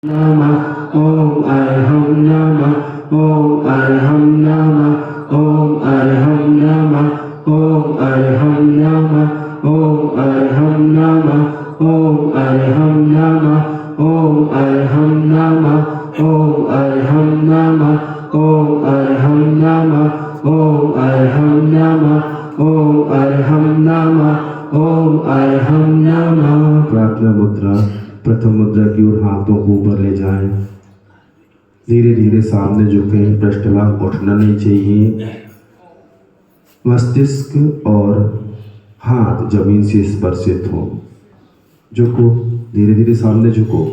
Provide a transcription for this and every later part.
नमः ओम अरहं नमः ओम अरहं नमः ओम अरहं नमः ओम अरहं नमः ओम अरहं नमः ओम अरहं नमः ओम अरहं नमः ओम अरहं नमः ओम अरहं नमः ओम अरहं नमः ओम अरहं नमः ओम अरहं नमः। प्रार्थना मुद्रा। प्रथम मुद्रा की ओर हाथों को ऊपर ले जाएं। धीरे धीरे सामने झुकें। पृष्ठभाग उठना नहीं चाहिए। मस्तिष्क और हाथ जमीन से स्पर्शित हो। झुको, धीरे धीरे सामने झुको।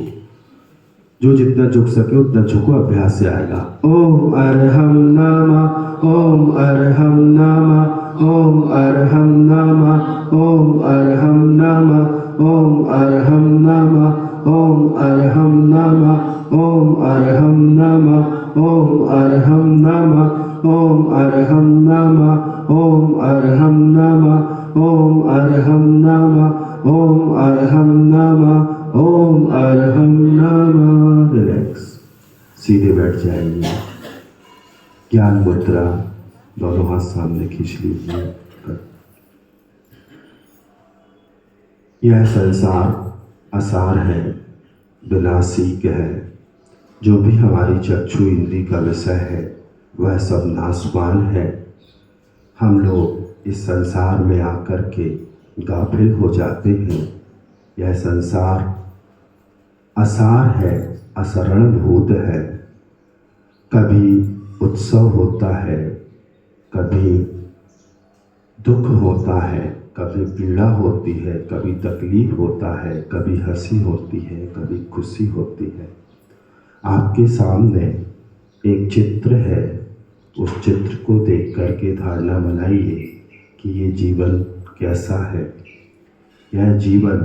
जो जितना झुक सके उतना झुको, अभ्यास से आएगा। ओम अरहं नमः ओम अरहं नमः ओम अरहं नमः ओम अरहं नमः ओम अरहं नमः ओम अरहं नमः ओम अरहं नमः ओम अरहं नमः ओम अरहं नमः ओम अरहं नमः ओम अरहं नमः ओम अरहं नमः ओम अरहं नमः। रिलैक्स, सीधे बैठ जाइए। ज्ञान मुद्रा, दोनों हाथ सामने खींच लीजिए। यह संसार असार है, विनाशिक है। जो भी हमारी चक्षु इंद्री का विषय है वह सब नाशवान है। हम लोग इस संसार में आकर के गाफिल हो जाते हैं। यह संसार असार है, असरण भूत है। कभी उत्सव होता है, कभी दुख होता है, कभी पीड़ा होती है, कभी तकलीफ होता है, कभी हंसी होती है, कभी खुशी होती है। आपके सामने एक चित्र है। उस चित्र को देख करके धारणा बनाइए कि ये जीवन कैसा है। यह जीवन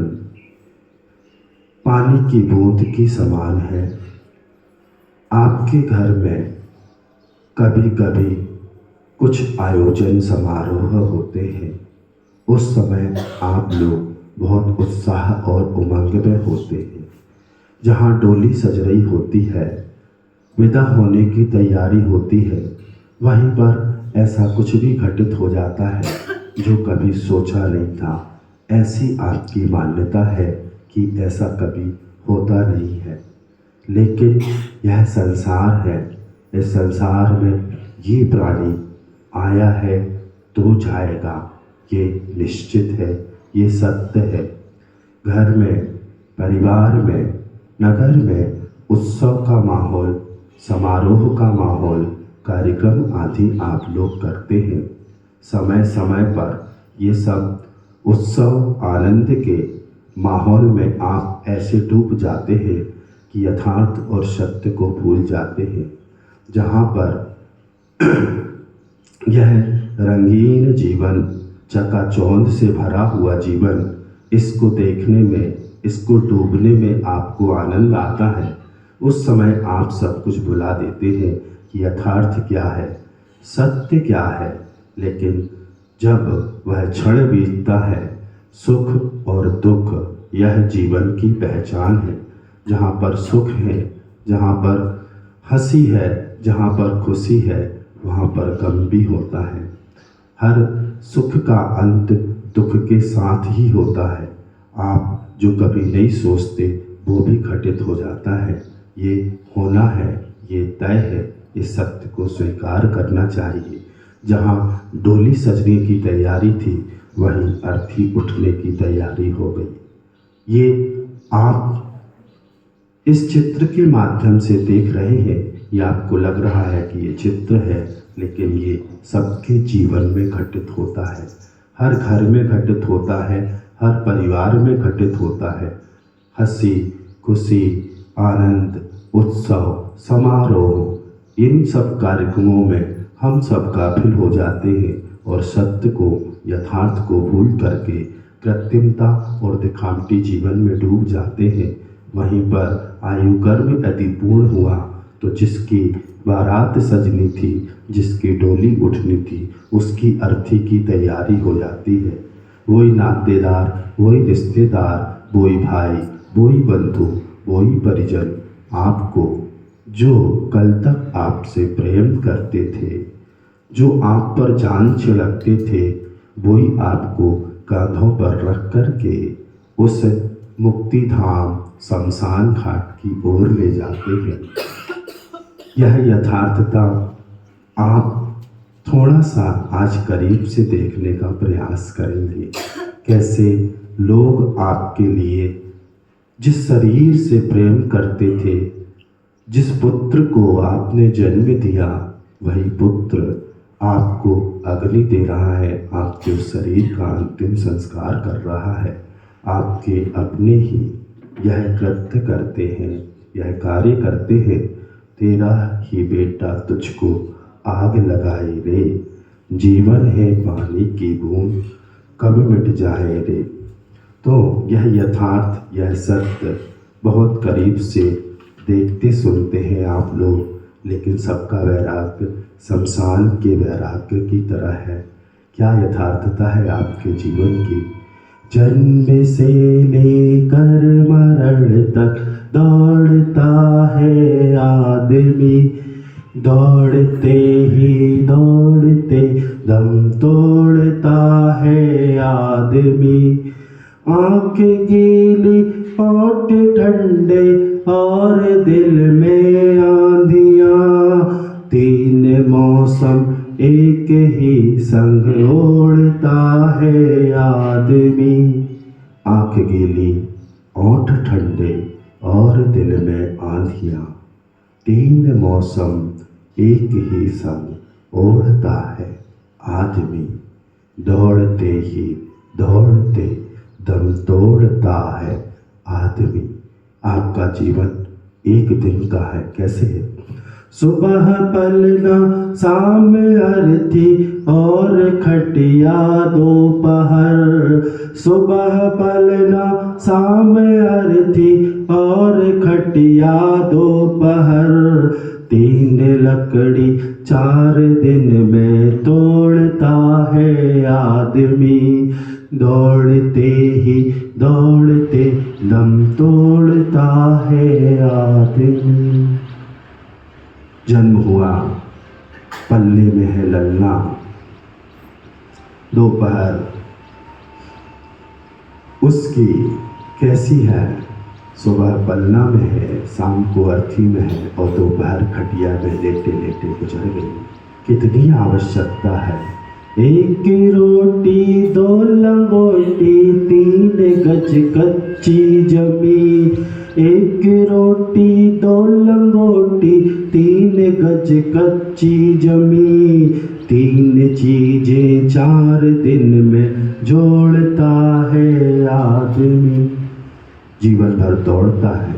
पानी की बूंद की समान है। आपके घर में कभी कभी कुछ आयोजन समारोह होते हैं। उस समय आप लोग बहुत उत्साह और उमंग में होते हैं। जहाँ डोली सज रही होती है, विदा होने की तैयारी होती है, वहीं पर ऐसा कुछ भी घटित हो जाता है जो कभी सोचा नहीं था। ऐसी आपकी मान्यता है कि ऐसा कभी होता नहीं है। लेकिन यह संसार है। इस संसार में ये प्राणी आया है तो जाएगा, ये निश्चित है, ये सत्य है। घर में, परिवार में, नगर में उत्सव का माहौल, समारोह का माहौल, कार्यक्रम आदि आप लोग करते हैं। समय समय पर ये सब उत्सव आनंद के माहौल में आप ऐसे डूब जाते हैं कि यथार्थ और सत्य को भूल जाते हैं। जहाँ पर यह रंगीन जीवन, चकाचौंध से भरा हुआ जीवन, इसको देखने में, इसको डूबने में आपको आनंद आता है। उस समय आप सब कुछ भुला देते हैं कि यथार्थ क्या है, सत्य क्या है। लेकिन जब वह क्षण बीतता है, सुख और दुख यह जीवन की पहचान है। जहाँ पर सुख है, जहाँ पर हंसी है, जहाँ पर खुशी है, वहाँ पर गम भी होता है। हर सुख का अंत दुख के साथ ही होता है। आप जो कभी नहीं सोचते वो भी घटित हो जाता है। ये होना है, ये तय है। इस सत्य को स्वीकार करना चाहिए। जहाँ डोली सजने की तैयारी थी, वहीं अर्थी उठने की तैयारी हो गई। ये आप इस चित्र के माध्यम से देख रहे हैं। ये आपको लग रहा है कि ये चित्र है, लेकिन ये सबके जीवन में घटित होता है। हर घर में घटित होता है, हर परिवार में घटित होता है। हंसी, खुशी, आनंद, उत्सव, समारोह, इन सब कार्यक्रमों में हम सब गाफिल हो जाते हैं और सत्य को, यथार्थ को भूल करके कृत्रिमता और दिखावटी जीवन में डूब जाते हैं। वहीं पर आयु कर्म यदि पूर्ण हुआ तो जिसकी बारात सजनी थी, जिसकी डोली उठनी थी, उसकी अर्थी की तैयारी हो जाती है। वही नातेदार, वही रिश्तेदार, वही भाई, वही बंधु, वही परिजन, आपको जो कल तक आपसे प्रेम करते थे, जो आप पर जान छिड़कते थे, वही आपको कांधों पर रख कर के उस मुक्ति धाम शमशान घाट की ओर ले जाते हैं। यह यथार्थता आप थोड़ा सा आज करीब से देखने का प्रयास करेंगे। कैसे लोग आपके लिए जिस शरीर से प्रेम करते थे, जिस पुत्र को आपने जन्म दिया, वही पुत्र आपको अग्नि दे रहा है, आपके उस शरीर का अंतिम संस्कार कर रहा है। आपके अपने ही यह कृत्य करते हैं, यह कार्य करते हैं। तेरा ही बेटा तुझको आग लगाए रे, जीवन है पानी की बूंद कब मिट जाए रे। तो यह यथार्थ, यह सत्य बहुत करीब से देखते सुनते हैं आप लोग, लेकिन सबका वैराग्य शमशान के वैराग्य की तरह है। क्या यथार्थता है आपके जीवन की। जन्म से लेकर मरण तक दौड़ता है आदमी, दौड़ते ही दौड़ते दम तोड़ता है आदमी। आँख गीली होठ ठंडे और दिल में आंधियाँ, तीन मौसम एक ही संग ओढ़ता है आदमी। आँख गीली होठ ठंडे और दिल में आंधियाँ, तीन मौसम एक ही संग ओढ़ता है आदमी। दौड़ते ही दौड़ते दम तोड़ता है आदमी। आपका जीवन एक दिन का है। कैसे है। सुबह पलना शाम अर्थी और खटिया दोपहर, सुबह पलना शाम अर्थी और खटिया दोपहर। तीन लकड़ी 4 दिन में तोड़ता है आदमी। दौड़ते ही दौड़ते दम तोड़ता है आदमी। जन्म हुआ, पल्ले में है ललना, दोपहर उसकी कैसी है। सुबह पलना में है, शाम को अर्थी में है और दोपहर खटिया में लेटे लेटे गुजर गई। कितनी आवश्यकता है। 1 रोटी 2 लंगोटी 3 गज कच्ची जमी। 1 रोटी 2 लंगोटी 3 गज कच्ची जमी। 3 चीजें 4 दिन में जोड़ता है आदमी। जीवन भर दौड़ता है।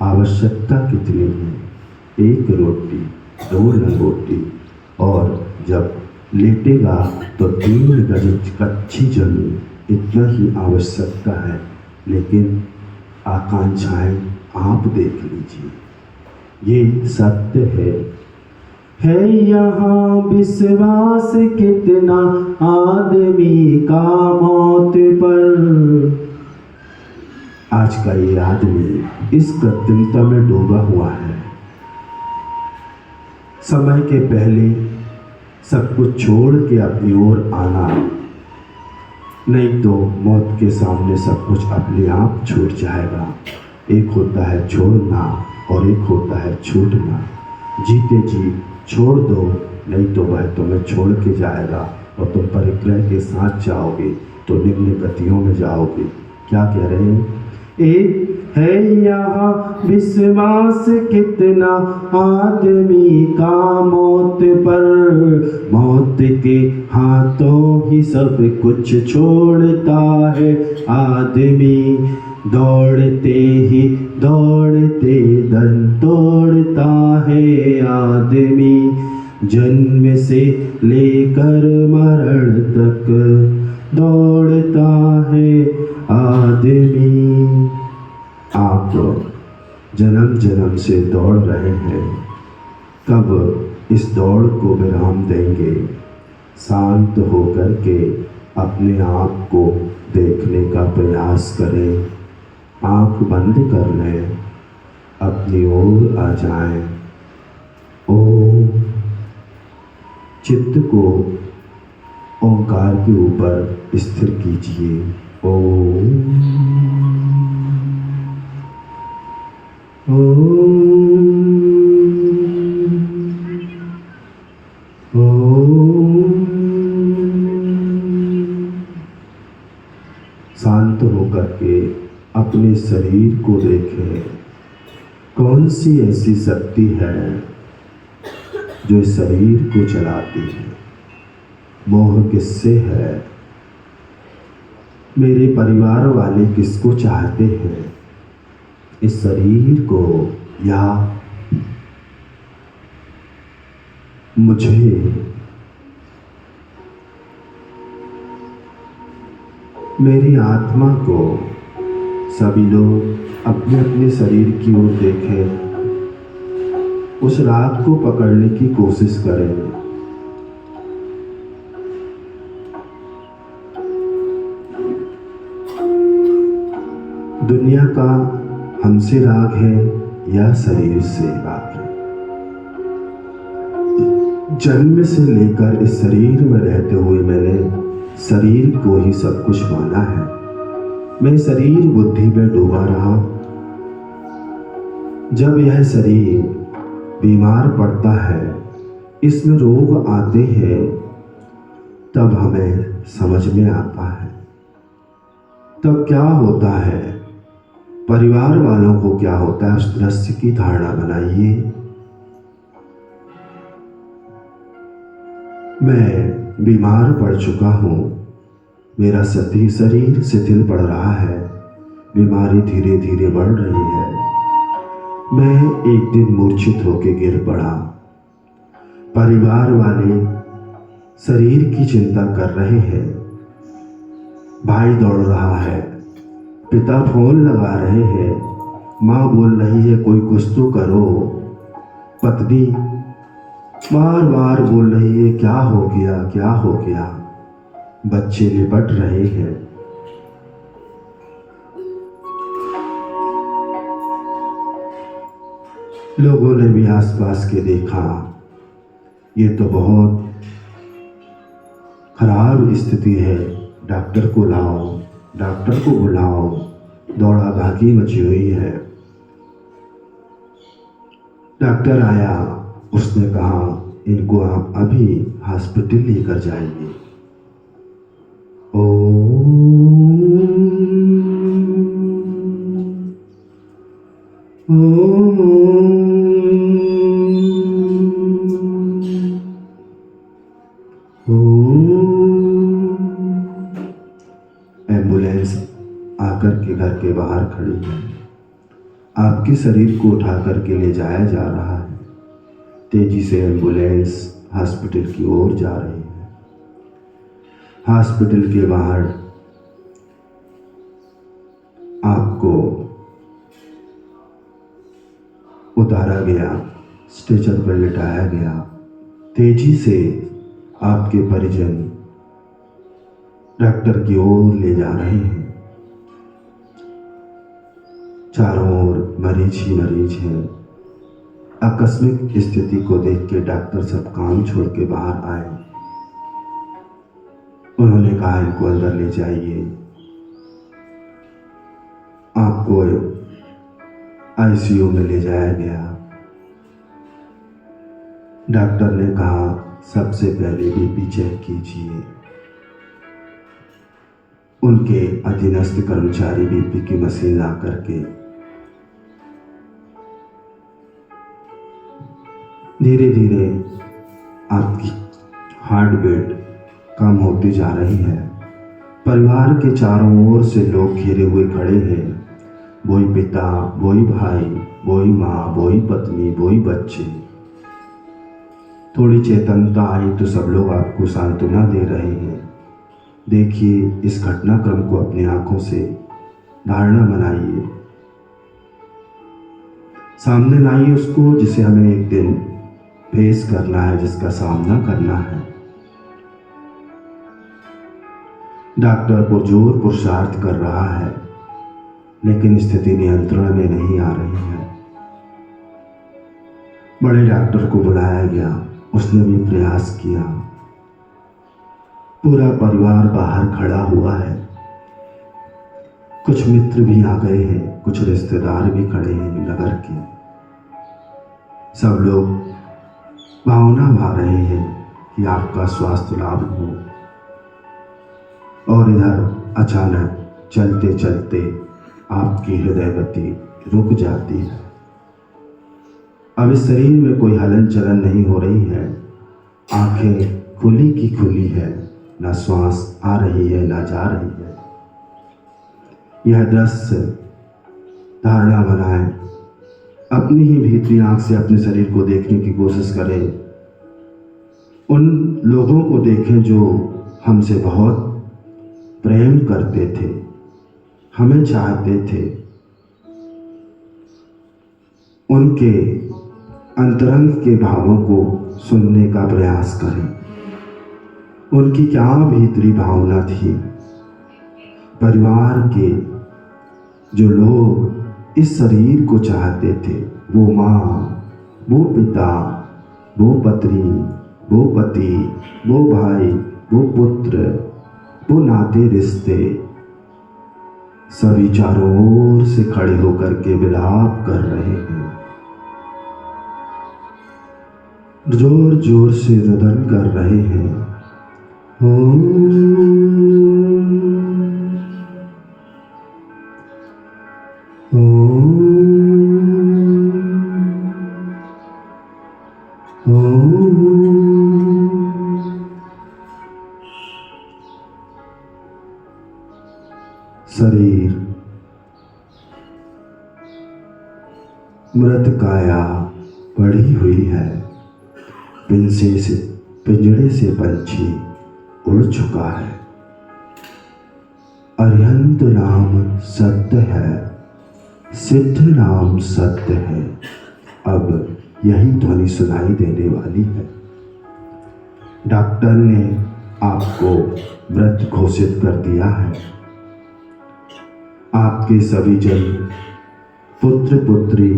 आवश्यकता कितनी है। 1 रोटी 2 लंगोटी और जब लेटेगा तो 3 गज कच्ची जमीन। इतना ही आवश्यकता है। लेकिन आकांक्षाएं आप देख लीजिए। ये सत्य है यहाँ विश्वास कितना आदमी का मौत पर। आज का ये आदमी इस कृत्रिमता में डूबा हुआ है। समय के पहले सब कुछ छोड़ के अपनी ओर आना, नहीं तो मौत के सामने सब कुछ अपने आप छूट जाएगा। एक होता है छोड़ना और एक होता है छूटना। जीते जी छोड़ दो, नहीं तो वह तुम्हें छोड़ के जाएगा और तुम परिग्रह के साथ जाओगे तो निम्न गतियों में जाओगे। क्या कह रहे हैं। एक है यहाँ विश्वास कितना आदमी का मौत पर। मौत के हाथों ही सब कुछ छोड़ता है आदमी। दौड़ते ही दौड़ते दम तोड़ता है आदमी। जन्म से लेकर मरण तक दौड़ता है आदमी। आप जन्म जन्म से दौड़ रहे हैं, कब इस दौड़ को विराम देंगे। शांत होकर के अपने आप को देखने का प्रयास करें। आँख बंद कर लें, अपनी ओर आ जाएं। ओम। चित्त को ओंकार के ऊपर स्थिर कीजिए। ओम। शांत होकर के अपने शरीर को देखें। कौन सी ऐसी शक्ति है जो इस शरीर को चलाती है? मोह किससे है? मेरे परिवार वाले किसको चाहते हैं? इस शरीर को या मुझे? मेरी आत्मा को। सभी लोग अपने अपने शरीर की ओर देखें। उस रात को पकड़ने की कोशिश करें। दुनिया का हमसे राग है या शरीर से राग है? जन्म से लेकर इस शरीर में रहते हुए मैंने शरीर को ही सब कुछ माना है। मैं शरीर बुद्धि में डूबा रहा। जब यह शरीर बीमार पड़ता है, इसमें रोग आते हैं, तब हमें समझ में आता है। तब क्या होता है, परिवार वालों को क्या होता है, उस दृश्य की धारणा बनाइए। मैं बीमार पड़ चुका हूँ। मेरा शरीर शिथिल पड़ रहा है। बीमारी धीरे धीरे बढ़ रही है। मैं एक दिन मूर्छित होकर गिर पड़ा। परिवार वाले शरीर की चिंता कर रहे हैं। भाई दौड़ रहा है, पिता फोन लगा रहे हैं, माँ बोल रही है कोई कुछ तो करो, पत्नी बार बार बोल रही है क्या हो गया, क्या हो गया। बच्चे लिपट रहे हैं। लोगों ने भी आसपास के देखा, ये तो बहुत खराब स्थिति है, डॉक्टर को लाओ, डॉक्टर को बुलाओ। दौड़ा भागी मची हुई है। डॉक्टर आया, उसने कहा इनको आप अभी हॉस्पिटल लेकर जाइए। एम्बुलेंस आकर के घर के बाहर खड़ी है। आपके शरीर को उठा करके ले जाया जा रहा है। तेजी से एम्बुलेंस हॉस्पिटल की ओर जा रही है। हॉस्पिटल के बाहर आपको उतारा गया, स्ट्रेचर पर लिटाया गया। तेजी से आपके परिजन डॉक्टर की ओर ले जा रहे हैं। चारों ओर मरीज ही मरीज हैं। आकस्मिक स्थिति को देख के डॉक्टर सब काम छोड़ के बाहर आए। उन्होंने कहा इनको अंदर ले जाइए, आपको आईसीयू में ले जाया गया। डॉक्टर ने कहा सबसे पहले बीपी चेक कीजिए। उनके अधीनस्थ कर्मचारी बीपी की मशीन ला करके धीरे धीरे आपकी हार्ट बीट कम होती जा रही है। परिवार के चारों ओर से लोग घिरे हुए खड़े हैं। वही पिता, वही भाई, वही माँ, वही पत्नी, वही बच्चे। थोड़ी चेतनता आई तो सब लोग आपको सांत्वना दे रहे हैं। देखिए इस घटनाक्रम को अपनी आंखों से धारणा बनाइए, सामने लाइए उसको जिसे हमें एक दिन फेस करना है, जिसका सामना करना है। डॉक्टर पुरजोर पुरुषार्थ कर रहा है, लेकिन स्थिति नियंत्रण में नहीं आ रही है। बड़े डॉक्टर को बुलाया गया, उसने भी प्रयास किया। पूरा परिवार बाहर खड़ा हुआ है, कुछ मित्र भी आ गए हैं, कुछ रिश्तेदार भी खड़े हैं नगर के। सब लोग भावना भा रहे हैं कि आपका स्वास्थ्य लाभ हो। और इधर अचानक चलते चलते आपकी हृदय गति रुक जाती है। अब इस शरीर में कोई हलन चलन नहीं हो रही है, आंखें खुली की खुली है, ना श्वास आ रही है ना जा रही है। यह दृश्य धारणा बनाएं, अपनी ही भीतरी आंख से अपने शरीर को देखने की कोशिश करें। उन लोगों को देखें जो हमसे बहुत प्रेम करते थे, हमें चाहते थे। उनके अंतरंग के भावों को सुनने का प्रयास करें। उनकी क्या भीतरी भावना थी। परिवार के जो लोग इस शरीर को चाहते थे, वो माँ, वो पिता, वो पत्नी, वो पति, वो भाई, वो पुत्र, वो नाते रिश्ते, सभी चारों ओर से खड़े होकर के विलाप कर रहे हैं, जोर जोर से रुदन कर रहे हैं। शरीर मृत काया पड़ी हुई है, पिंजड़े से पंछी उड़ चुका है। अरिहंत नाम सत्य है, सिद्ध नाम सत्य है। अब यही ध्वनि सुनाई देने वाली है। डॉक्टर ने आपको मृत घोषित कर दिया है। आपके सभी जन, पुत्र पुत्री,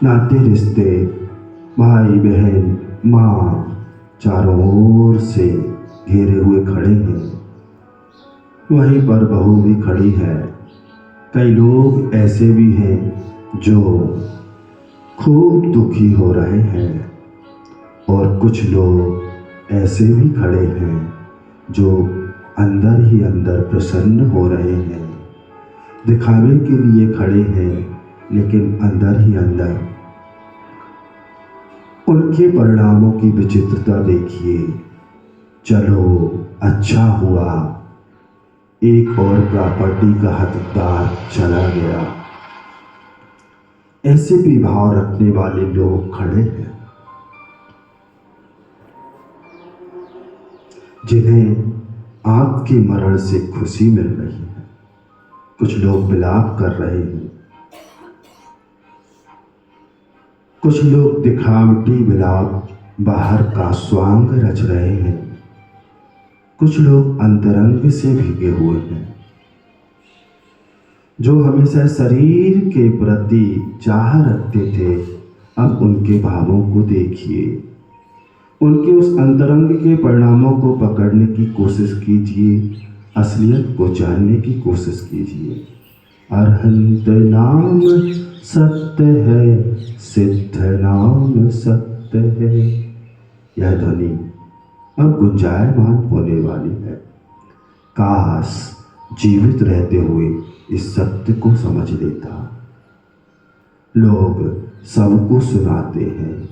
नाते रिश्ते, भाई बहन, माँ, चारों ओर से घेरे हुए खड़े हैं। वहीं पर बहू भी खड़ी है। कई लोग ऐसे भी हैं जो खूब दुखी हो रहे हैं, और कुछ लोग ऐसे भी खड़े हैं जो अंदर ही अंदर प्रसन्न हो रहे हैं। दिखावे के लिए खड़े हैं, लेकिन अंदर ही अंदर उनके परिणामों की विचित्रता देखिए। चलो अच्छा हुआ, एक और प्रॉपर्टी का हकदार चला गया। ऐसे भी भाव रखने वाले लोग खड़े हैं, जिन्हें आपके मरण से खुशी मिल रही है। कुछ लोग विलाप कर रहे हैं, कुछ लोग दिखावटी विलाप बाहर का स्वांग रच रहे हैं, कुछ लोग अंतरंग से भीगे हुए हैं। जो हमेशा शरीर के प्रति चाह रखते थे, अब उनके भावों को देखिए। उनके उस अंतरंग के परिणामों को पकड़ने की कोशिश कीजिए, असलियत को जानने की कोशिश कीजिए। अरहंत नाम सत्य है, सिद्ध नाम सत्य है। यह ध्वनि अब गुंजायमान होने वाली है। काश जीवित रहते हुए इस सत्य को समझ लेता। लोग सबको सुनाते हैं,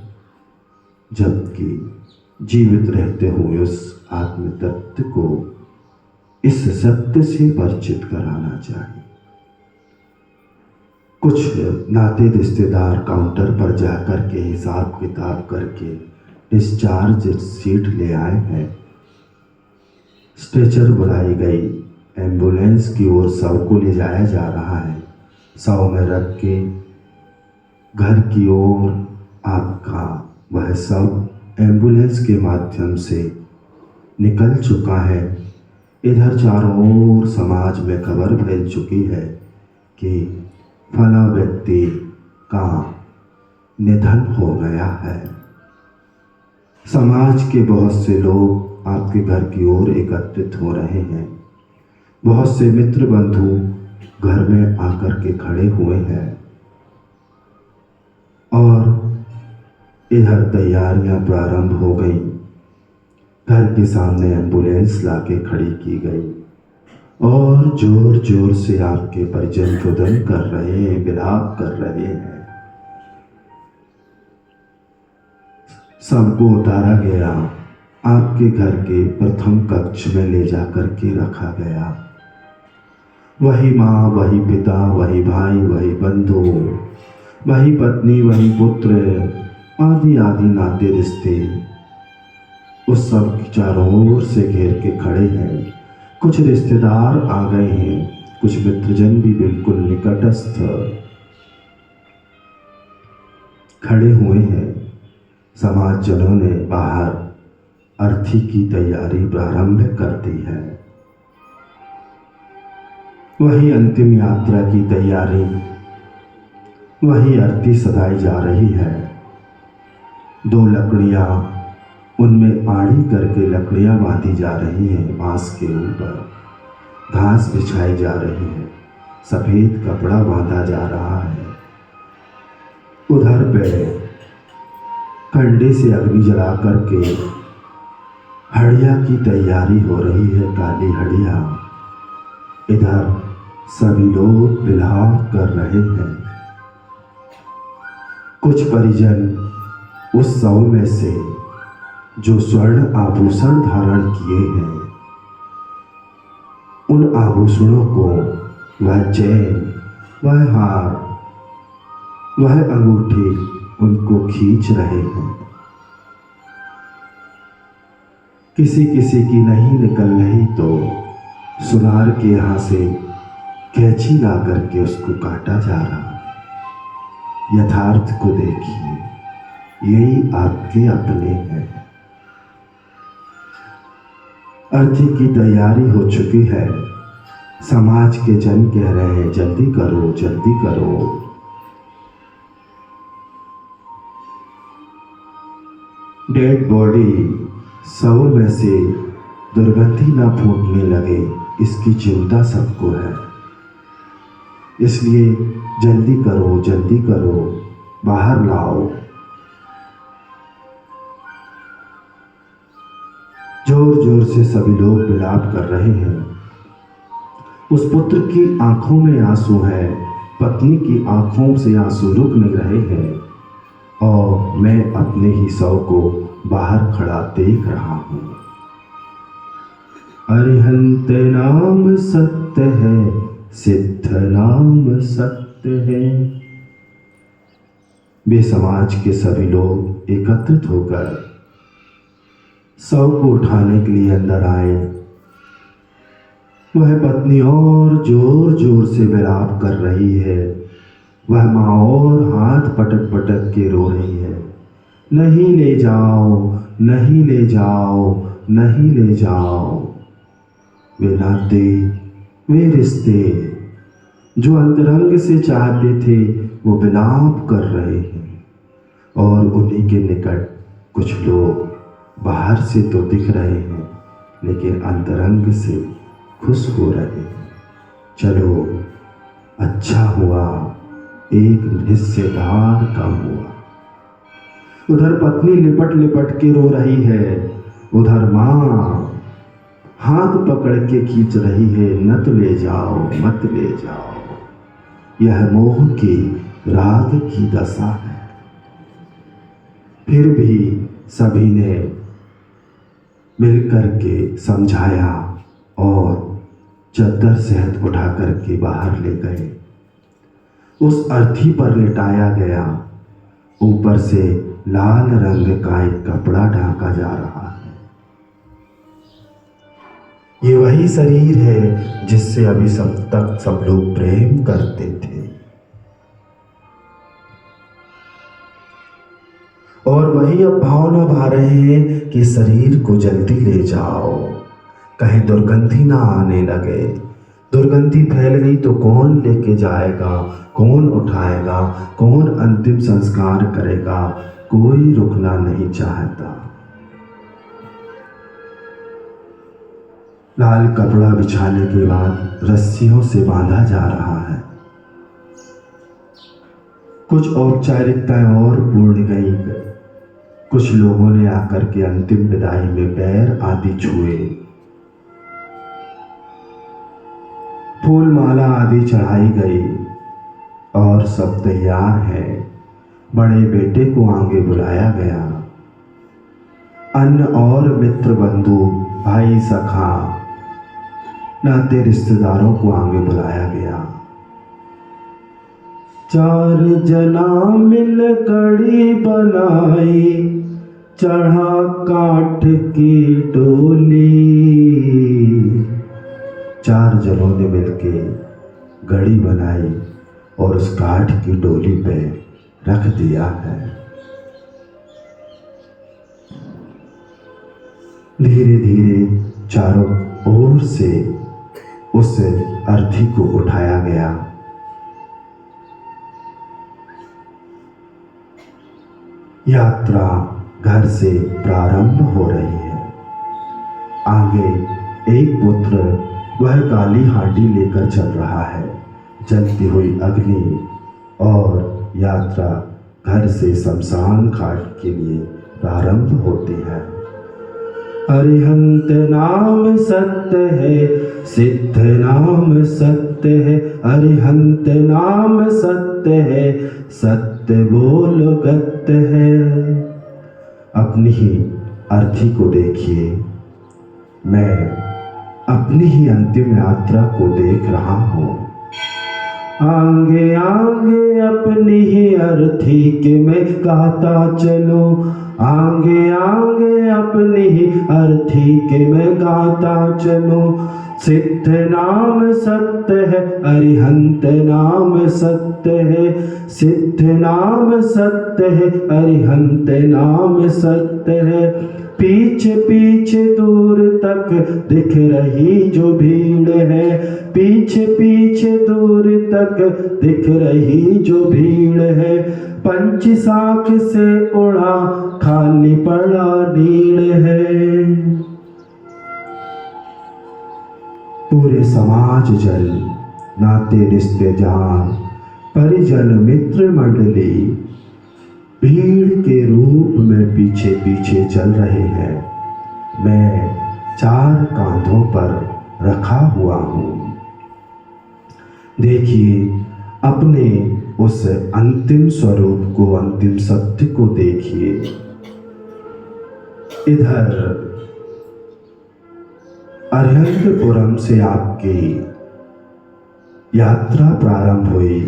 जबकि जीवित रहते हुए उस आत्म तत्व को, इस सत्य से परिचित कराना चाहिए। कुछ नाते रिश्तेदार काउंटर पर जाकर के हिसाब किताब करके डिस्चार्ज सीट ले आए हैं। स्ट्रेचर बुलाई गई, एम्बुलेंस की ओर शव को ले जाया जा रहा है। शव में रख के घर की ओर आपका वह शव एम्बुलेंस के माध्यम से निकल चुका है। इधर चारों ओर समाज में खबर फैल चुकी है कि फला व्यक्ति का निधन हो गया है। समाज के बहुत से लोग आपके घर की ओर एकत्रित हो रहे हैं। बहुत से मित्र बंधु घर में आकर के खड़े हुए हैं और इधर तैयारियां प्रारंभ हो गई। घर के सामने एम्बुलेंस लाके खड़ी की गई और जोर जोर से आपके परिजन रुदन कर रहे हैं, विलाप कर रहे हैं। सबको उतारा गया, आपके घर के प्रथम कक्ष में ले जाकर के रखा गया। वही माँ, वही पिता, वही भाई, वही बंधु, वही पत्नी, वही पुत्र, आदि आदि नाते रिश्ते उस सब चारों ओर से घेर के खड़े हैं। कुछ रिश्तेदार आ गए हैं, कुछ मित्रजन भी बिल्कुल निकटस्थ खड़े हुए हैं। समाजजनों ने बाहर अर्थी की तैयारी प्रारंभ कर दी है। वही अंतिम यात्रा की तैयारी, वही अर्थी सजाई जा रही है। 2 लकड़ियां, उनमें आड़ी करके लकड़ियां बांधी जा रही हैं। बांस के ऊपर घास बिछाई जा रही है, सफेद कपड़ा बांधा जा रहा है। उधर पे कंडे से अग्नि जला करके हड़िया की तैयारी हो रही है, काली हड़िया। इधर सभी लोग विलाप कर रहे हैं। कुछ परिजन उस शव में से जो स्वर्ण आभूषण धारण किए हैं, उन आभूषणों को, वह चैन, वह हार, वह अंगूठी, उनको खींच रहे हैं। किसी किसी की नहीं निकल रही तो सुनार के यहाँ से कैंची ला करके उसको काटा जा रहा है। यथार्थ को देखिए, यही आपके अपने हैं। अर्थी की तैयारी हो चुकी है। समाज के जन कह रहे हैं, जल्दी करो, जल्दी करो। डेड बॉडी शव में से दुर्गंधी ना फूटने लगे, इसकी चिंता सबको है। इसलिए जल्दी करो, जल्दी करो, बाहर लाओ। जोर जोर से सभी लोग विलाप कर रहे हैं। उस पुत्र की आंखों में आंसू है, पत्नी की आंखों से आंसू रुक नहीं रहे हैं और मैं अपने ही शव को बाहर खड़ा देख रहा हूं। अरिहंत नाम सत्य है, सिद्ध नाम सत्य है। वे समाज के सभी लोग एकत्रित होकर शव को उठाने के लिए अंदर आए। वह पत्नी और जोर जोर से विलाप कर रही है। वह माँ और हाथ पटक पटक के रो रही है, नहीं ले जाओ, नहीं ले जाओ, नहीं ले जाओ। वे नाते, वे रिश्ते जो अंतरंग से चाहते थे, वो विलाप कर रहे हैं। और उन्हीं के निकट कुछ लोग बाहर से तो दिख रहे हैं, लेकिन अंतरंग से खुश हो रहे हैं। चलो, अच्छा हुआ, एक हिस्सेदार कम हुआ। उधर पत्नी लिपट लिपट के रो रही है, उधर माँ हाथ पकड़ के खींच रही है, मत ले जाओ, मत ले जाओ। यह मोह की राग की दशा है। फिर भी सभी ने मिलकर के समझाया और चद्दर सेहत उठा करके बाहर ले गए। उस अर्थी पर लिटाया गया। ऊपर से लाल रंग का एक कपड़ा ढाका जा रहा है। ये वही शरीर है जिससे अभी तक सब लोग प्रेम करते थे। और वही अब भावना भा रहे हैं कि शरीर को जल्दी ले जाओ, कहीं दुर्गंधी ना आने लगे, दुर्गंधी फैल गई तो कौन लेके जाएगा, कौन उठाएगा, कौन अंतिम संस्कार करेगा, कोई रुकना नहीं चाहता। लाल कपड़ा बिछाने के बाद रस्सियों से बांधा जा रहा है। कुछ औपचारिकताएं और पूर्ण गई। कुछ लोगों ने आकर के अंतिम विदाई में पैर आदि छुए, फूल माला आदि चढ़ाई गई और सब तैयार है। बड़े बेटे को आगे बुलाया गया। अन्य और मित्र बंधु, भाई सखा, नाते रिश्तेदारों को आगे बुलाया गया। 4 जना मिल कड़ी बनाई, चढ़ा काठ की डोली। 4 जनों ने मिलके गड़ी बनाई और उस काठ की डोली पे रख दिया है। धीरे धीरे चारों ओर से उस अर्थी को उठाया गया। यात्रा घर से प्रारंभ हो रही है। आगे एक पुत्र वह काली हांडी लेकर चल रहा है, जलती हुई अग्नि, और यात्रा घर से शमशान घाट के लिए प्रारंभ होती है। अरिहंत नाम सत्य है, सिद्ध नाम सत्य है। अरिहंत नाम सत्य है, सत्य बोल गत्य है। अपनी ही अर्थी को देखिए। मैं अपनी ही अंतिम यात्रा को देख रहा हूँ। आगे आगे अपनी ही अर्थी के मैं गाता चलूं। आगे आगे अपनी ही अर्थी के मैं गाता चलूं। सिद्ध नाम सत्य है, अरिहंत नाम सत्य है। सिद्ध नाम सत्य है, अरिहंत नाम सत्य है। पीछे पीछे दूर तक दिख रही जो भीड़ है, पीछे पीछे दूर तक दिख रही जो भीड़ है। पंच साख से उड़ा खाली पड़ा नीड़ है। पूरे समाज जल, नाते रिश्तेदार, परिजन मित्र मंडली भीड़ के रूप में पीछे पीछे चल रहे हैं। मैं 4 कांधों पर रखा हुआ हूँ। देखिए, अपने उस अंतिम स्वरूप को, अंतिम सत्य को देखिए। इधर अरिहंतपुरम से आपकी यात्रा प्रारंभ हुई।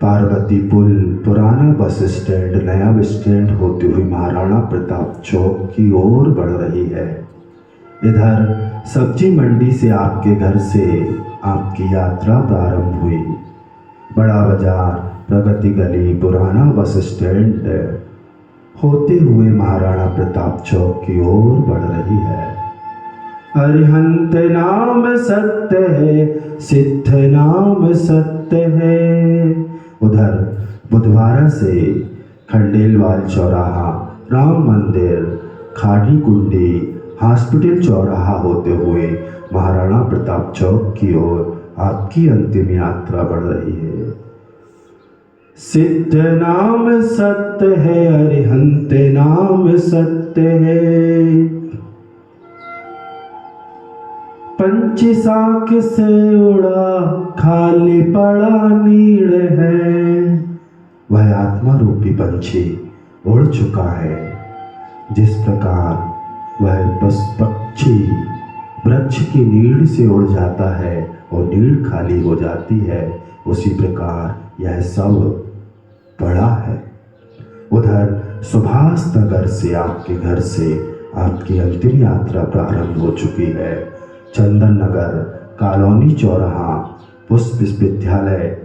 पार्वती पुल, पुराना बस स्टैंड, नया बस स्टैंड होती हुई महाराणा प्रताप चौक की ओर बढ़ रही है। इधर सब्जी मंडी से आपके घर से आपकी यात्रा प्रारंभ हुई। बड़ा बाजार, प्रगति गली, पुराना बस स्टैंड होते हुए महाराणा प्रताप चौक की ओर बढ़ रही है। अरिहंत नाम सत्य है, सिद्ध नाम सत्य है। उधर बुधवारा से खंडेलवाल चौराहा, राम मंदिर, खाड़ी कुंडी, हॉस्पिटल चौराहा होते हुए महाराणा प्रताप चौक की ओर आपकी अंतिम यात्रा बढ़ रही है। सिद्ध नाम सत्य है, अरिहंत नाम सत्य है। पंच साख से उड़ा खाली पड़ा नीड़ है। वह आत्मा रूपी पंछी उड़ चुका है। जिस प्रकार वह बस पक्षी वृक्ष की नीड़ से उड़ जाता है और नीड़ खाली हो जाती है, उसी प्रकार यह सब पड़ा है। उधर सुभाष नगर से आपके घर से आपकी अंतिम यात्रा प्रारंभ हो चुकी है। चंदन नगर, कॉलोनी चौराहा, पुष्प विश्वविद्यालय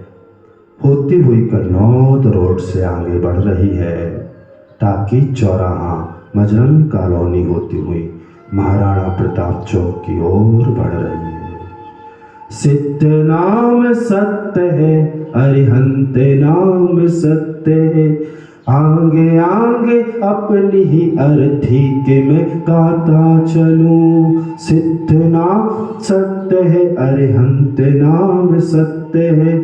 होती हुई कन्नौद रोड से आगे बढ़ रही है। टाकीज चौराहा, मजरंग कॉलोनी होती हुई महाराणा प्रताप चौक की ओर बढ़ रही है। सिद्ध नाम सत्य है, अरिहंत नाम सत्य है। आगे आगे अपनी ही अर्थी के मैं गाता चलूं। सिद्ध नाम सत्य है, अरिहंत नाम सत्य है।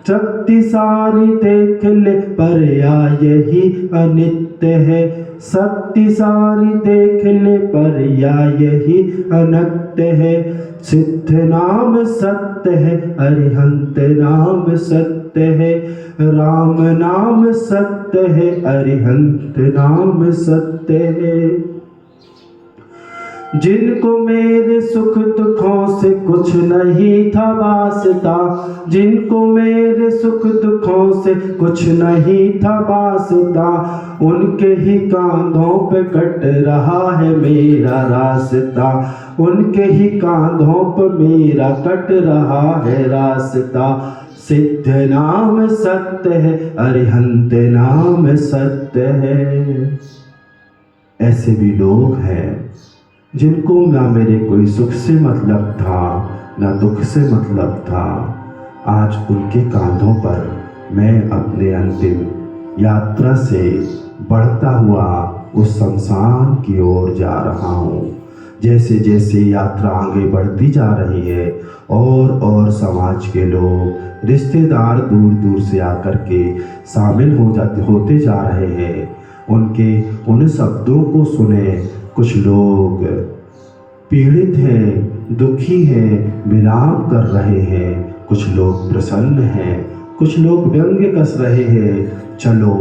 शक्ति सारी देख ले पर या यही अनित्य है। शक्ति सारी देख ले पर या यही अनित्य है। सिद्ध नाम सत्य है, अरिहंत नाम सत्य है। राम नाम सत्य है, अरिहंत नाम सत्य है। जिनको मेरे सुख दुखों से कुछ नहीं था वास्ता, जिनको मेरे सुख दुखों से कुछ नहीं था वास्ता, उनके ही कांधों पे कट रहा है मेरा रास्ता। उनके ही कांधों पर मेरा कट रहा है रास्ता। सिद्ध नाम सत्य है, अरिहंत नाम सत्य है। ऐसे भी लोग हैं जिनको ना मेरे कोई सुख से मतलब था, ना दुख से मतलब था। आज उनके कांधों पर मैं अपने अंतिम यात्रा से बढ़ता हुआ उस शमशान की ओर जा रहा हूँ। जैसे जैसे यात्रा आगे बढ़ती जा रही है और समाज के लोग, रिश्तेदार दूर दूर से आकर के शामिल होते जा रहे हैं। उनके उन शब्दों को सुने कुछ लोग पीड़ित हैं, दुखी हैं, विलाप कर रहे हैं। कुछ लोग प्रसन्न हैं, कुछ लोग व्यंग्य कस रहे हैं। चलो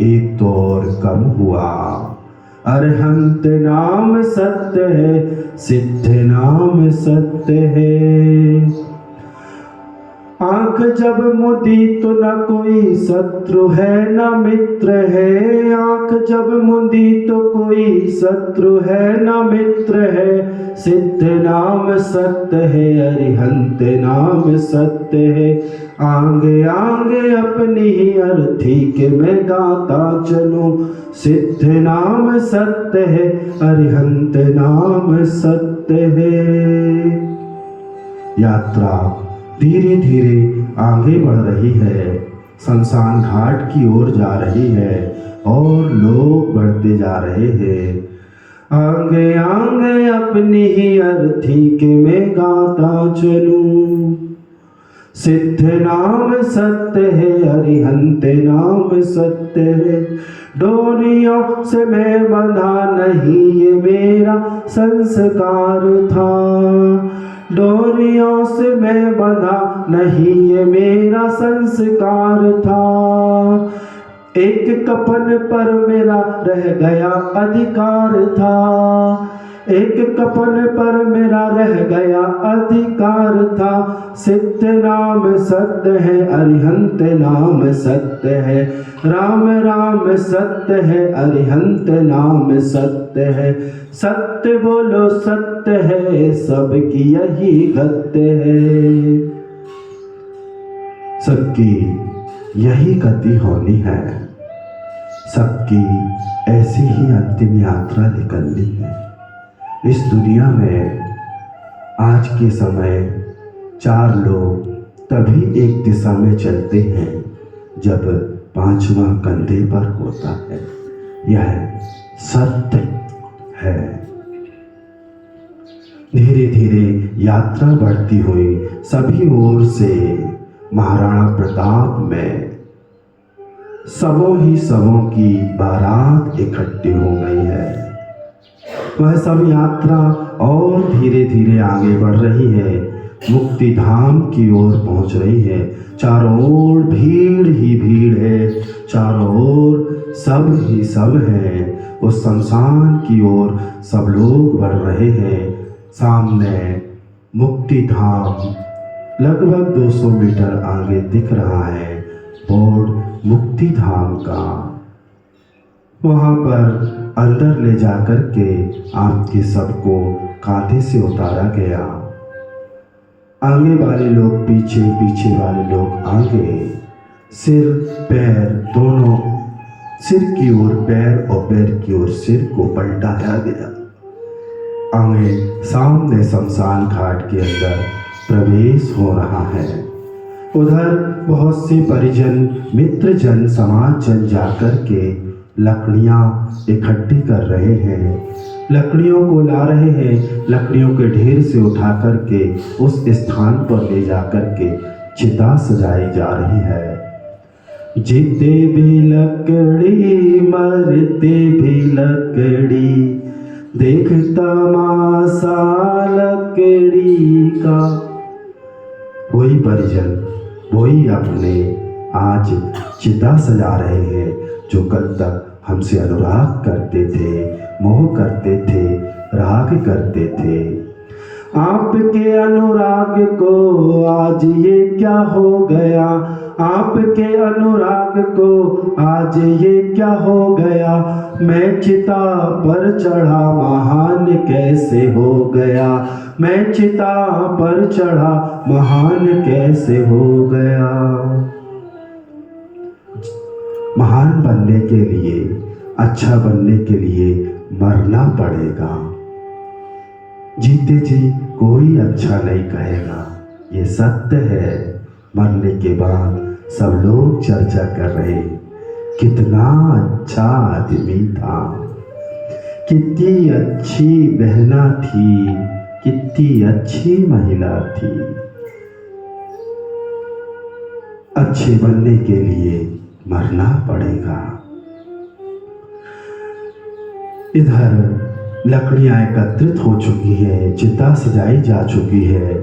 एक तो और कम हुआ। अरिहंत नाम सत्य है, सिद्ध नाम सत्य है। आंख जब मुदी तो न कोई शत्रु है न मित्र है। आंख जब मुदी तो कोई शत्रु है न मित्र है। सिद्ध नाम सत्य है, अरिहंत नाम सत्य है। आगे आगे अपनी ही अर्थी के मैं गाता चलूं। सिद्ध नाम सत्य है, अरिहंत नाम सत्य है। यात्रा धीरे धीरे आगे बढ़ रही है, शमशान घाट की ओर जा रही है और लोग बढ़ते जा रहे हैं। आगे आगे अपनी ही अर्थी के मैं गाता चलूं। सिद्ध नाम सत्य है, अरिहंत नाम सत्य है। डोरियों से मैं बंधा नहीं, ये मेरा संस्कार था। डोरियों से मैं बंधा नहीं, ये मेरा संस्कार था। एक कफन पर मेरा रह गया अधिकार था। एक कफन पर मेरा रह गया अधिकार था। सिद्ध नाम सत्य है, अरिहंत नाम सत्य है। राम राम सत्य है, अरिहंत नाम सत्य है। सत्य बोलो सत्य है, सबकी यही गत्य है। सबकी यही गति होनी है, सबकी ऐसी ही अंतिम यात्रा निकलनी है। इस दुनिया में आज के समय 4 लोग तभी एक दिशा में चलते हैं जब 5वां कंधे पर होता है। यह सत्य है। धीरे धीरे यात्रा बढ़ती हुई सभी ओर से महाराणा प्रताप में सबों ही सबों की बारात इकट्ठी हो गई है। वह सब यात्रा और धीरे धीरे आगे बढ़ रही है, मुक्ति धाम की ओर पहुंच रही है। चारों ओर भीड़ ही भीड़ है, चारों ओर सब ही सब हैं। उस शमशान की ओर सब लोग बढ़ रहे हैं। सामने मुक्ति धाम लगभग 200 मीटर आगे दिख रहा है, बोर्ड मुक्ति धाम का। वहाँ पर अंदर ले जाकर के आपके सबको कांधे से उतारा गया। आगे वाले लोग पीछे, पीछे वाले लोग आगे। सिर पैर दोनों, सिर की ओर पैर और पैर की ओर सिर को पलटाया गया। आगे सामने शमशान घाट के अंदर प्रवेश हो रहा है। उधर बहुत से परिजन, मित्रजन, समाजजन जाकर के लकड़ियाँ इकट्ठी कर रहे हैं, लकड़ियों को ला रहे हैं। लकड़ियों के ढेर से उठा कर के उस स्थान पर ले जा कर के चिता सजाई जा रही है। जीते भी लकड़ी, मरते भी लकड़ी, देख तमाशा लकड़ी का। वही परिजन, वही अपने आज चिता सजा रहे हैं जो कल तक हमसे अनुराग करते थे, मोह करते थे, राग करते थे। आपके अनुराग को आज ये क्या हो गया, आपके अनुराग को आज ये क्या हो गया। मैं चिता पर चढ़ा महान कैसे हो गया, मैं चिता पर चढ़ा महान कैसे हो गया। महान बनने के लिए, अच्छा बनने के लिए मरना पड़ेगा। जीते जी कोई अच्छा नहीं कहेगा, ये सत्य है। मरने के बाद सब लोग चर्चा कर रहे, कितना अच्छा आदमी था, कितनी अच्छी बहना थी, कितनी अच्छी महिला थी। अच्छे बनने के लिए मरना पड़ेगा। इधर लकड़ियां एकत्रित हो चुकी हैं, चिता सजाई जा चुकी है,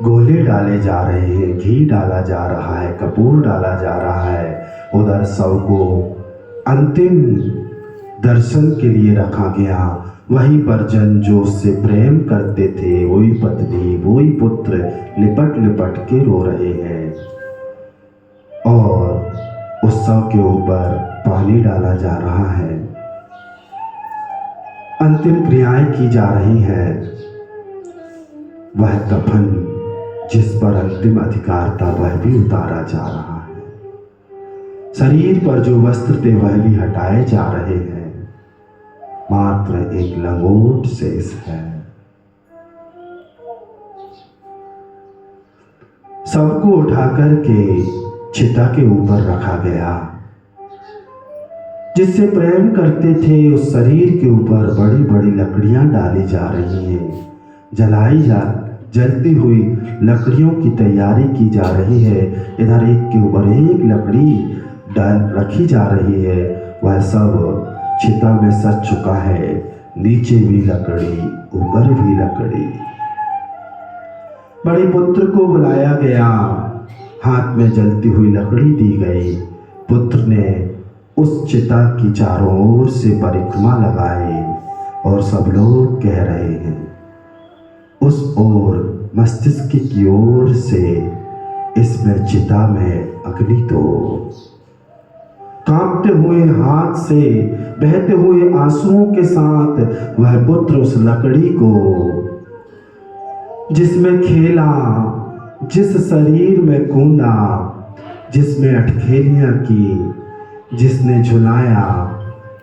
गोले डाले जा रहे हैं, घी डाला जा रहा है, कपूर डाला जा रहा है। उधर शव को अंतिम दर्शन के लिए रखा गया। वही परिजन जो उससे प्रेम करते थे, वही पत्नी, वही पुत्र लिपट लिपट के रो रहे हैं और उस शव के ऊपर पानी डाला जा रहा है। अंतिम क्रियाएं की जा रही हैं। वह कफन जिस पर अंतिम अधिकार था वह भी उतारा जा रहा है। शरीर पर जो वस्त्र थे वह भी हटाए जा रहे हैं। मात्र एक लंगोट शेष है। सबको उठाकर के चिता के ऊपर रखा गया। जिससे प्रेम करते थे उस शरीर के ऊपर बड़ी बड़ी लकड़ियां डाली जा रही हैं, जलती हुई लकड़ियों की तैयारी की जा रही है। इधर एक के ऊपर एक लकड़ी डाल रखी जा रही है। वह सब चिता में सज चुका है, नीचे भी लकड़ी, ऊपर भी लकड़ी। बड़े पुत्र को बुलाया गया, हाथ में जलती हुई लकड़ी दी गई। पुत्र ने उस चिता की चारों ओर से परिक्रमा लगाई और सब लोग कह रहे हैं, उस ओर मस्तिष्क की ओर से इसमें चिता में अग्नि दो। कांपते हुए हाथ से, बहते हुए आंसुओं के साथ वह पुत्र उस लकड़ी को, जिसमें खेला, जिस शरीर में कूदा, जिसमें अटखेलियां की, जिसने झुलाया,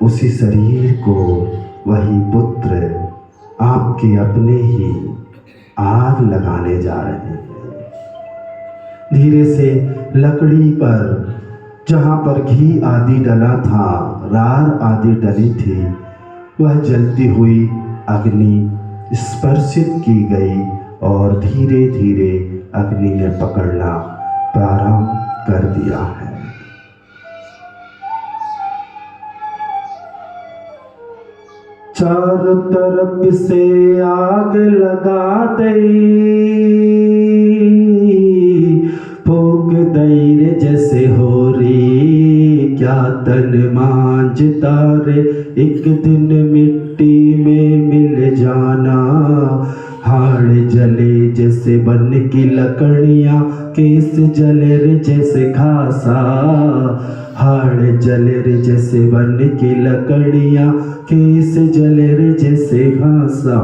उसी शरीर को वही पुत्र आपके अपने ही आग लगाने जा रहे हैं। धीरे से लकड़ी पर, जहाँ पर घी आदि डला था, रार आदि डली थी, वह जलती हुई अग्नि स्पर्शित की गई और धीरे धीरे अग्नि ने पकड़ना प्रारंभ कर दिया है। चारों तरफ से आग लगा दई, फूक दई रे जैसे हो री, क्या तन मांझता रे एक दिन मिट्टी में मिल जाना। हाड़ जले जैसे बन की लकड़ियाँ, केस जले रे जैसे घासा। हाड़ जले रे जैसे बन की लकड़ियाँ, केस जले रे जैसे घासा।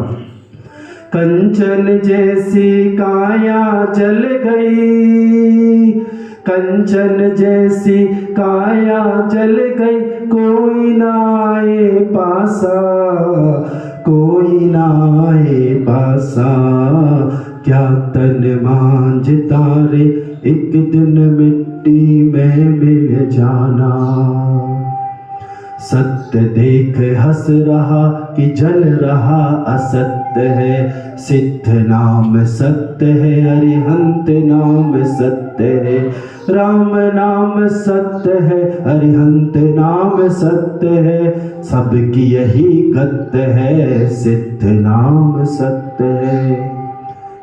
कंचन जैसी काया जल गई, कंचन जैसी काया जल गई, कोई ना आए पासा, कोई ना आए पासा। क्या तन दिन मिट्टी में मिल जाना। सत्य देख हंस रहा कि जल रहा असत्य है। सिद्ध नाम सत्य है, अरिहंत नाम सत्य है। राम नाम सत्य है, अरिहंत नाम सत्य है। सबकी यही गत है, सिद्ध नाम सत्य है।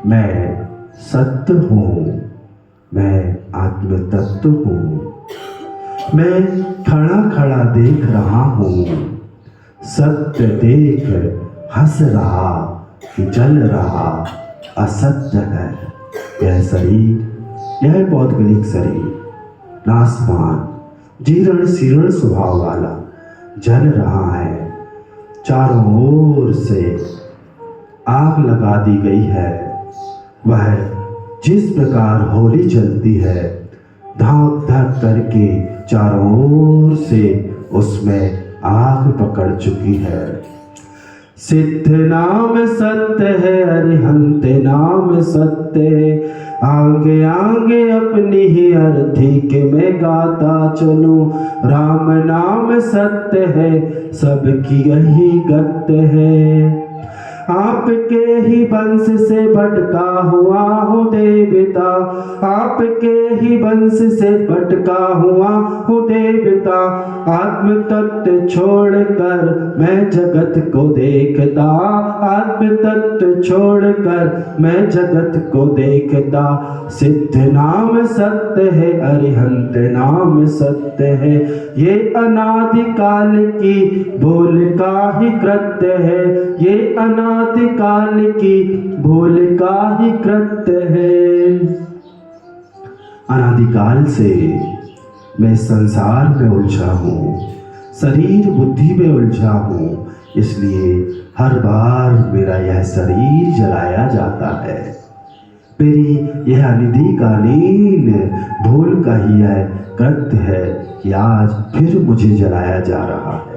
मैं सत्य हूँ, मैं आत्म तत्व हूँ। मैं खड़ा खड़ा देख रहा हूँ, सत्य देख हंस रहा कि जल रहा असत्य है। यह शरीर, यह पौद्गलिक शरीर नासमान जीर्ण शीर्ण स्वभाव वाला जल रहा है। चारों ओर से आग लगा दी गई है। वह जिस प्रकार होली जलती है, धाक धाक करके चारों ओर से उसमें आग पकड़ चुकी है। सिद्ध नाम सत्य है, अरिहंत नाम सत्य है। आगे आगे अपनी ही अर्थी के मैं गाता चलूं। राम नाम सत्य है, सबकी यही गत है। आपके ही वंश से भटका हुआ हूँ देवता। आपके ही वंश से भटका हुआ हूँ देवता। आत्म तत्व छोड़कर मैं जगत को देखता। आत्म तत्व छोड़कर मैं जगत को देखता। सिद्ध नाम सत्य है, अरिहंत नाम सत्य है। ये अनादिकाल की भूल का ही कृत्य है। ये अनादिकाल की भूल का ही कृत्य है। अनादिकाल से मैं संसार में उलझा हूँ, शरीर बुद्धि में उलझा हूँ। इसलिए हर बार मेरा यह शरीर जलाया जाता है। मेरी यह अनिधिकालीन भूल का ही यह कृत्य है कि आज फिर मुझे जलाया जा रहा है।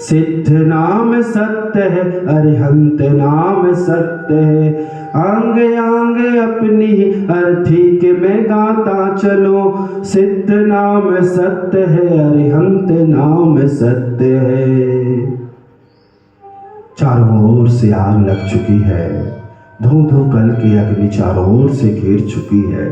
सिद्ध नाम सत्य है, अरिहंत नाम सत्य है। आंगे आंगे अपनी अर्थी के मैं गाता चलो। सिद्ध नाम सत्य है, अरिहंत नाम सत्य है। चारों ओर से आग लग चुकी है। धू धू कल की अग्नि चारों ओर से घेर चुकी है।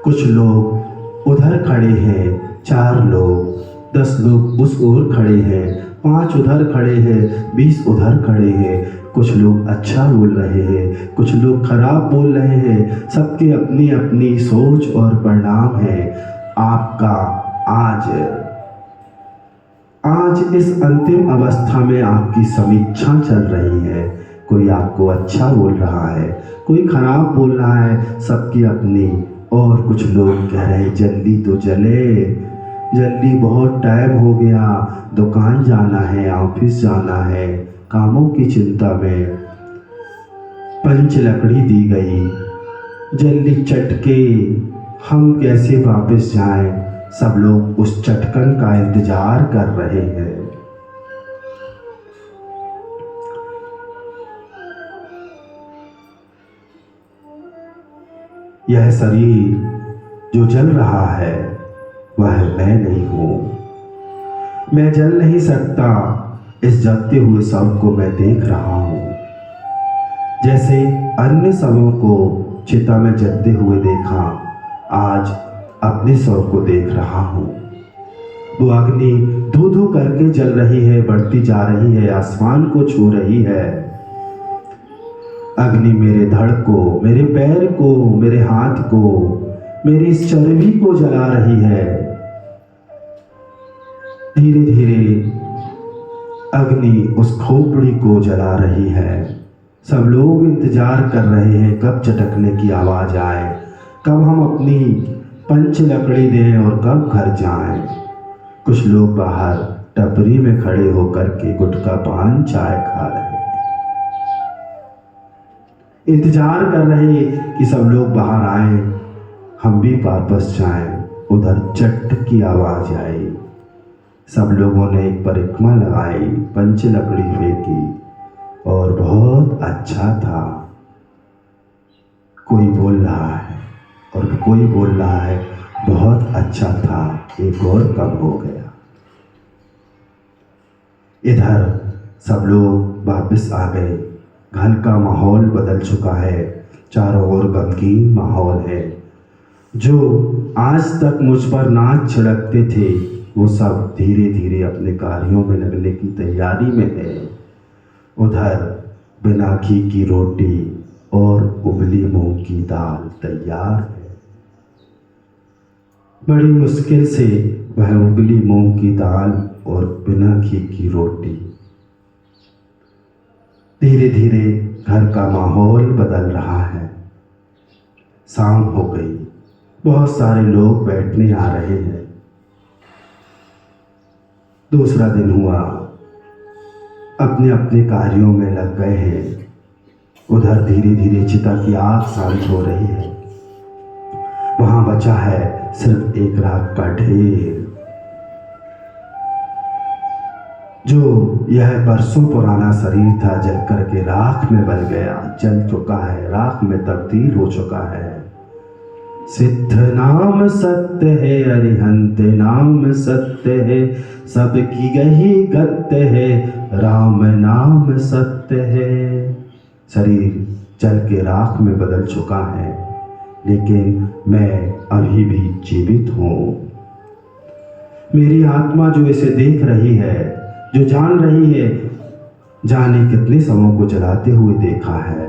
कुछ लोग उधर खड़े हैं, 4 लोग, 10 लोग उस ओर खड़े हैं, 5 उधर खड़े हैं, 20 उधर खड़े हैं। कुछ लोग अच्छा बोल रहे हैं, कुछ लोग खराब बोल रहे हैं। सबके अपनी अपनी सोच और परिणाम है। आपका आज इस अंतिम अवस्था में आपकी समीक्षा चल रही है। कोई आपको अच्छा बोल रहा है, कोई खराब बोल रहा है, सबकी अपनी। और कुछ लोग कह रहे हैं जल्दी तो चले, जल्दी बहुत टाइम हो गया, दुकान जाना है, ऑफिस जाना है। कामों की चिंता में पंच लकड़ी दी गई, जल्दी चटके हम कैसे वापस जाएं। सब लोग उस चटकन का इंतजार कर रहे हैं। यह शरीर जो जल रहा है वह मैं नहीं हूं। मैं जल नहीं सकता। इस जलते हुए शव को मैं देख रहा हूं, जैसे अन्य शवों को चिता में जलते हुए देखा, आज अपने शव को देख रहा हूं। वो अग्नि धू धू करके जल रही है, बढ़ती जा रही है, आसमान को छू रही है। अग्नि मेरे धड़ को, मेरे पैर को, मेरे हाथ को, मेरी इस चर्बी को जला रही है। धीरे धीरे अग्नि उस खोपड़ी को जला रही है। सब लोग इंतजार कर रहे हैं कब चटकने की आवाज आए, कब हम अपनी पंच लकड़ी दें और कब घर जाएं। कुछ लोग बाहर टपरी में खड़े होकर के गुटखा पान चाय खा रहे हैं, इंतजार कर रहे कि सब लोग बाहर आए, हम भी वापस जाएं। उधर चट की आवाज आई। सब लोगों ने एक परिक्रमा लगाई, पंच लकड़ी फेंकी और बहुत अच्छा था। कोई बोल रहा है और कोई बोल रहा है बहुत अच्छा था, एक और कम हो गया। इधर सब लोग वापस आ गए। घर का माहौल बदल चुका है, चारों ओर गमगीन माहौल है। जो आज तक मुझ पर नाच छिड़कते थे वो सब धीरे धीरे अपने कार्यों में लगने की तैयारी में है। उधर बिना घी की रोटी और उबली मूंग की दाल तैयार है। बड़ी मुश्किल से वह उबली मूंग की दाल और बिना घी की रोटी। धीरे धीरे घर का माहौल बदल रहा है। शाम हो गई, बहुत सारे लोग बैठने आ रहे हैं। दूसरा दिन हुआ, अपने अपने कार्यों में लग गए हैं। उधर धीरे धीरे चिता की आग शांत हो रही है। वहां बचा है सिर्फ एक राख का ढेर। जो यह बरसों पुराना शरीर था जल करके राख में बल गया, जल चुका है, राख में तब्दील हो चुका है। सिद्ध नाम सत्य है, अरिहंत नाम सत्य है, सबकी गही गत्य है, राम नाम सत्य है। शरीर जल के राख में बदल चुका है, लेकिन मैं अभी भी जीवित हूँ। मेरी आत्मा जो इसे देख रही है, जो जान रही है, जाने कितने शवों को जलाते हुए देखा है,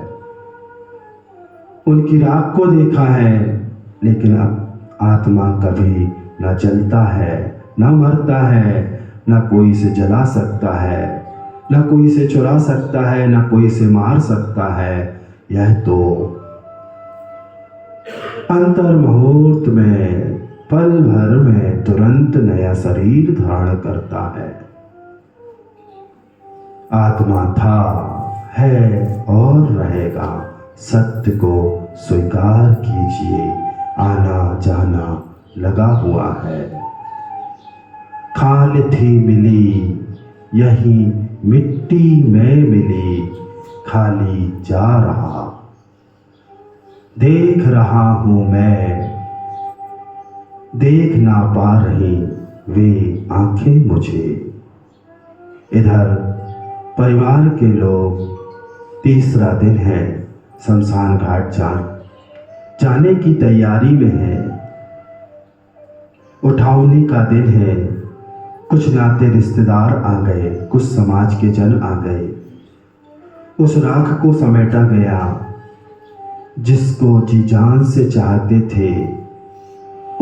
उनकी राख को देखा है, लेकिन अब आत्मा कभी न जलता है, न मरता है, न कोई इसे जला सकता है, न कोई इसे चुरा सकता है, न कोई इसे मार सकता है। यह तो अंतर मुहूर्त में, पल भर में तुरंत नया शरीर धारण करता है। आत्मा था, है और रहेगा। सत्य को स्वीकार कीजिए, आना जाना लगा हुआ है। खाल थी मिली, यही मिट्टी में मिली, खाली जा रहा। देख रहा हूं मैं, देख ना पा रही वे आंखें मुझे। इधर परिवार के लोग तीसरा दिन है, शमशान घाट जाने की तैयारी में है। उठावनी का दिन है। कुछ नाते रिश्तेदार आ गए, कुछ समाज के जन आ गए। उस राख को समेटा गया जिसको जी जान से चाहते थे।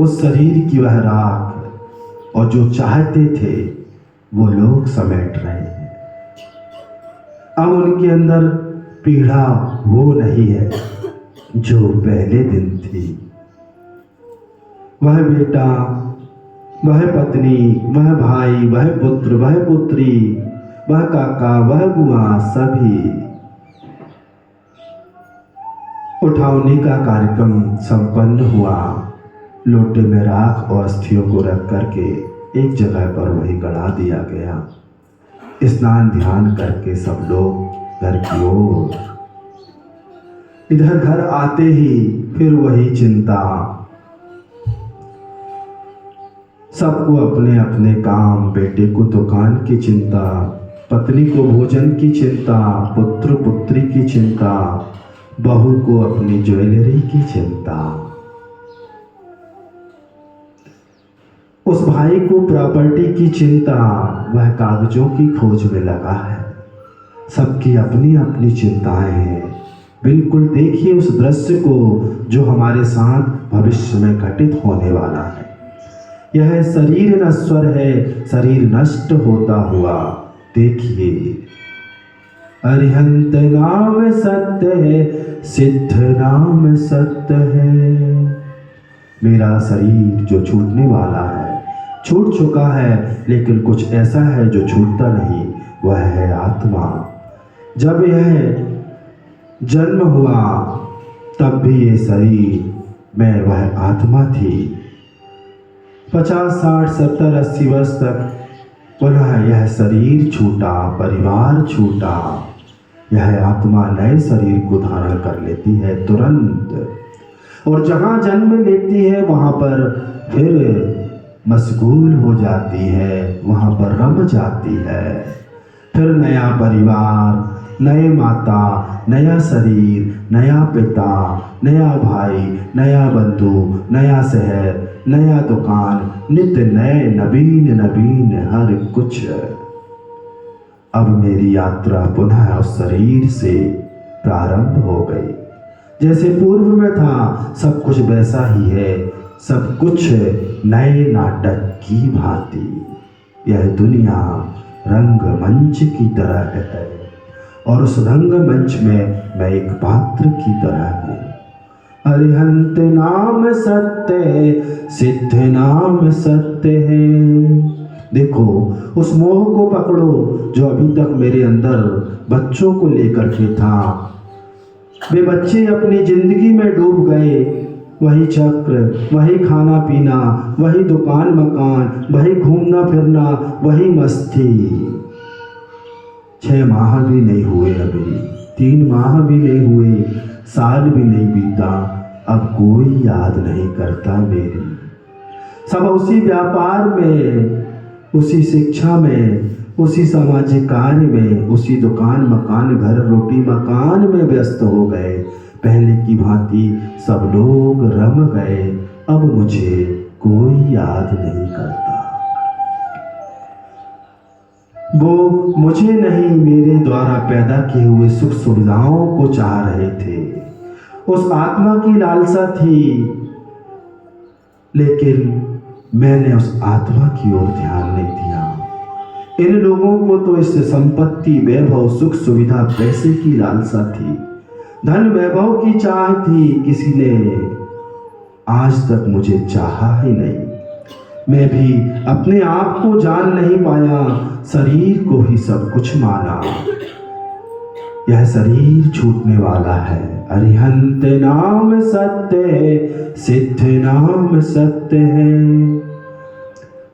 उस शरीर की वह राख और जो चाहते थे वो लोग समेट रहे हैं। अब उनके अंदर पीड़ा वो नहीं है जो पहले दिन थी। वह बेटा, वह पत्नी, वह भाई, वह पुत्र, वह पुत्री, वह काका, वह बुआ, सभी। उठावनी का कार्यक्रम संपन्न हुआ। लोटे में राख और अस्थियों को रख करके एक जगह पर वही गड़ा दिया गया। स्नान ध्यान करके सब लोग घर की ओर। इधर घर आते ही फिर वही चिंता। सबको अपने अपने काम, बेटे को दुकान की चिंता, पत्नी को भोजन की चिंता, पुत्र पुत्री की चिंता, बहू को अपनी ज्वेलरी की चिंता, उस भाई को प्रॉपर्टी की चिंता, वह कागजों की खोज में लगा है। सबकी अपनी अपनी चिंताएं हैं। बिल्कुल देखिए उस दृश्य को जो हमारे साथ भविष्य में घटित होने वाला है। यह शरीर नश्वर है, शरीर नष्ट होता हुआ देखिए। अरिहंत नाम सत्य है, सिद्ध नाम सत्य है। मेरा शरीर जो छूटने वाला है, छूट चुका है, लेकिन कुछ ऐसा है जो छूटता नहीं, वह है आत्मा। जब यह जन्म हुआ तब भी ये शरीर में वह आत्मा थी। 50, 60, 70, 80 वर्ष तक पुनः यह शरीर छूटा, परिवार छूटा। यह आत्मा नए शरीर को धारण कर लेती है तुरंत। और जहाँ जन्म लेती है वहाँ पर फिर मशगूल हो जाती है, वहाँ पर रम जाती है। फिर नया परिवार, नए माता, नया शरीर, नया पिता, नया भाई, नया बंधु, नया शहर, नया दुकान, नित्य नए नवीन नवीन हर कुछ। अब मेरी यात्रा पुनः उस शरीर से प्रारंभ हो गई। जैसे पूर्व में था सब कुछ वैसा ही है, सब कुछ नए नाटक की भांति। यह दुनिया रंगमंच की तरह है और उस रंगमंच में मैं एक पात्र की तरह हूँ। अरिहंत नाम सत्य, सिद्ध नाम सत्य है। देखो उस मोह को पकड़ो जो अभी तक मेरे अंदर बच्चों को लेकर के था। वे बच्चे अपनी जिंदगी में डूब गए, वही चक्र, वही खाना पीना, वही दुकान मकान, वही घूमना फिरना, वही मस्ती। 6 माह भी नहीं हुए अभी, 3 माह भी नहीं हुए, साल भी नहीं बीता, अब कोई याद नहीं करता मेरी। सब उसी व्यापार में, उसी शिक्षा में, उसी सामाजिक कार्य में, उसी दुकान मकान घर रोटी मकान में व्यस्त हो गए। पहले की भांति सब लोग रम गए, अब मुझे कोई याद नहीं करता। वो मुझे नहीं, मेरे द्वारा पैदा किए हुए सुख सुविधाओं को चाह रहे थे। उस आत्मा की लालसा थी, लेकिन मैंने उस आत्मा की ओर ध्यान नहीं दिया। इन लोगों को तो इस संपत्ति, वैभव, सुख सुविधा, पैसे की लालसा थी, धन वैभव की चाह थी। किसी ने आज तक मुझे चाहा ही नहीं। मैं भी अपने आप को जान नहीं पाया, शरीर को ही सब कुछ माना। यह शरीर छूटने वाला है। अरिहंत नाम सत्य है, सिद्ध नाम सत्य है।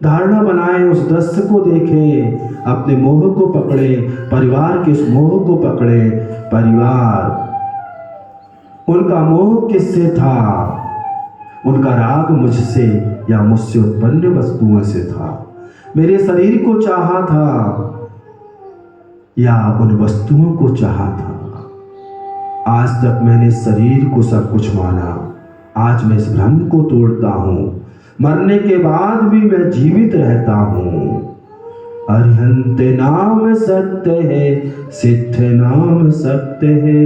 धारणा बनाए, उस दृश्य को देखे, अपने मोह को पकड़े, परिवार के उस मोह को पकड़े। परिवार, उनका मोह किससे था? उनका राग मुझसे या मुझसे उत्पन्न वस्तुओं से था। मेरे शरीर को चाहा था या उन वस्तुओं को चाहा था। आज तक मैंने शरीर को सब कुछ माना, आज मैं इस भ्रम को तोड़ता हूँ। मरने के बाद भी मैं जीवित रहता हूँ। अरिहंत नाम सत्य है, सिद्ध नाम सत्य है।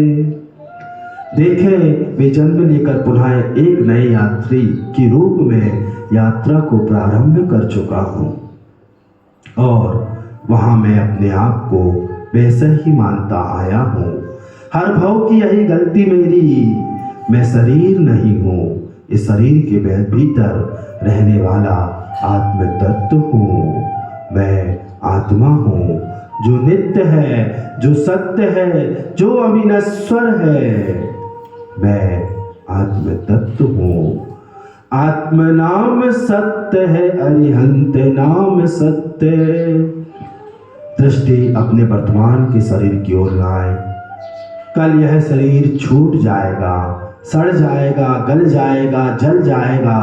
देखें, वे जन्म लेकर पुनः एक नए यात्री के रूप में यात्रा को प्रारंभ कर चुका हूँ और वहाँ मैं अपने आप को वैसे ही मानता आया हूँ। हर भाव की यही गलती मेरी, मैं शरीर नहीं हूँ, इस शरीर के भीतर रहने वाला आत्म तत्व हूँ। मैं आत्मा हूँ जो नित्य है, जो सत्य है, जो अविनश्वर है। मैं आत्म तत्व हूँ। आत्म नाम सत्य है, अरिहंत नाम सत्य। दृष्टि अपने वर्तमान के शरीर की ओर लाए। कल यह शरीर छूट जाएगा, सड़ जाएगा, गल जाएगा, जल जाएगा,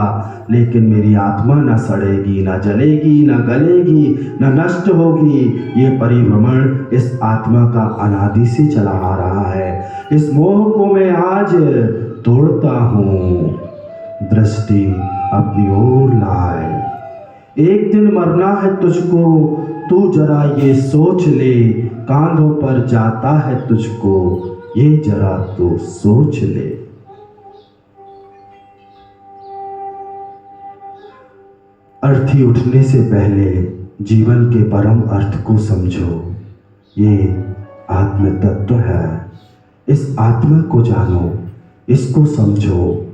लेकिन मेरी आत्मा न सड़ेगी, न जलेगी, न गलेगी, न नष्ट होगी। ये परिभ्रमण इस आत्मा का अनादि से चला आ रहा है। इस मोह को मैं आज तोड़ता हूँ। दृष्टि अपनी ओर लाए। एक दिन मरना है तुझको, तू जरा ये सोच ले। कांधों पर जाता है तुझको, ये जरा तू सोच ले। अर्थी उठने से पहले जीवन के परम अर्थ को समझो। ये आत्म तत्व है, इस आत्मा को जानो, इसको समझो।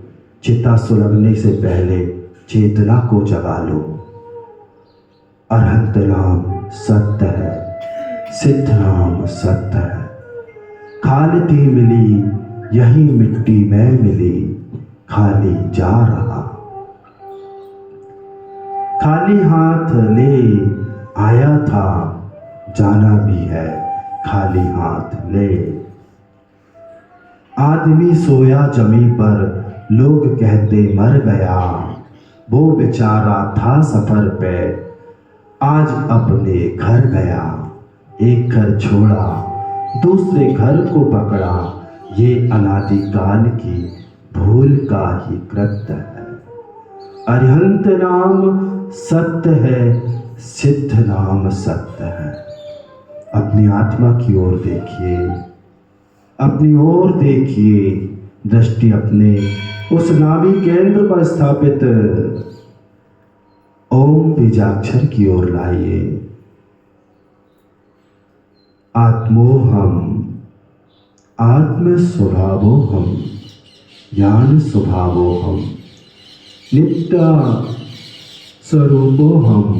चिता सुलगने से पहले चेतना को जगा लो। अरहंत नाम सत्य है, सिद्ध नाम सत्य है। खाली मिली यही मिट्टी में मिली, खाली जा रहा। खाली हाथ ले आया था, जाना भी है खाली हाथ ले। आदमी सोया जमी पर, लोग कहते मर गया, वो बेचारा था सफर पे, आज अपने घर गया। एक घर छोड़ा दूसरे घर को पकड़ा, ये अनादिकाल की भूल का ही कृत्य है। अरिहंत नाम सत्य है, सिद्ध नाम सत्य है। अपनी आत्मा की ओर देखिए, अपनी ओर देखिए, दृष्टि अपने उस नाभि केंद्र पर स्थापित ओम बीजाक्षर की ओर लाइए। आत्मोहम आत्म स्वभावोहम ज्ञान स्वभावोहम नित्य स्वरूपोहम।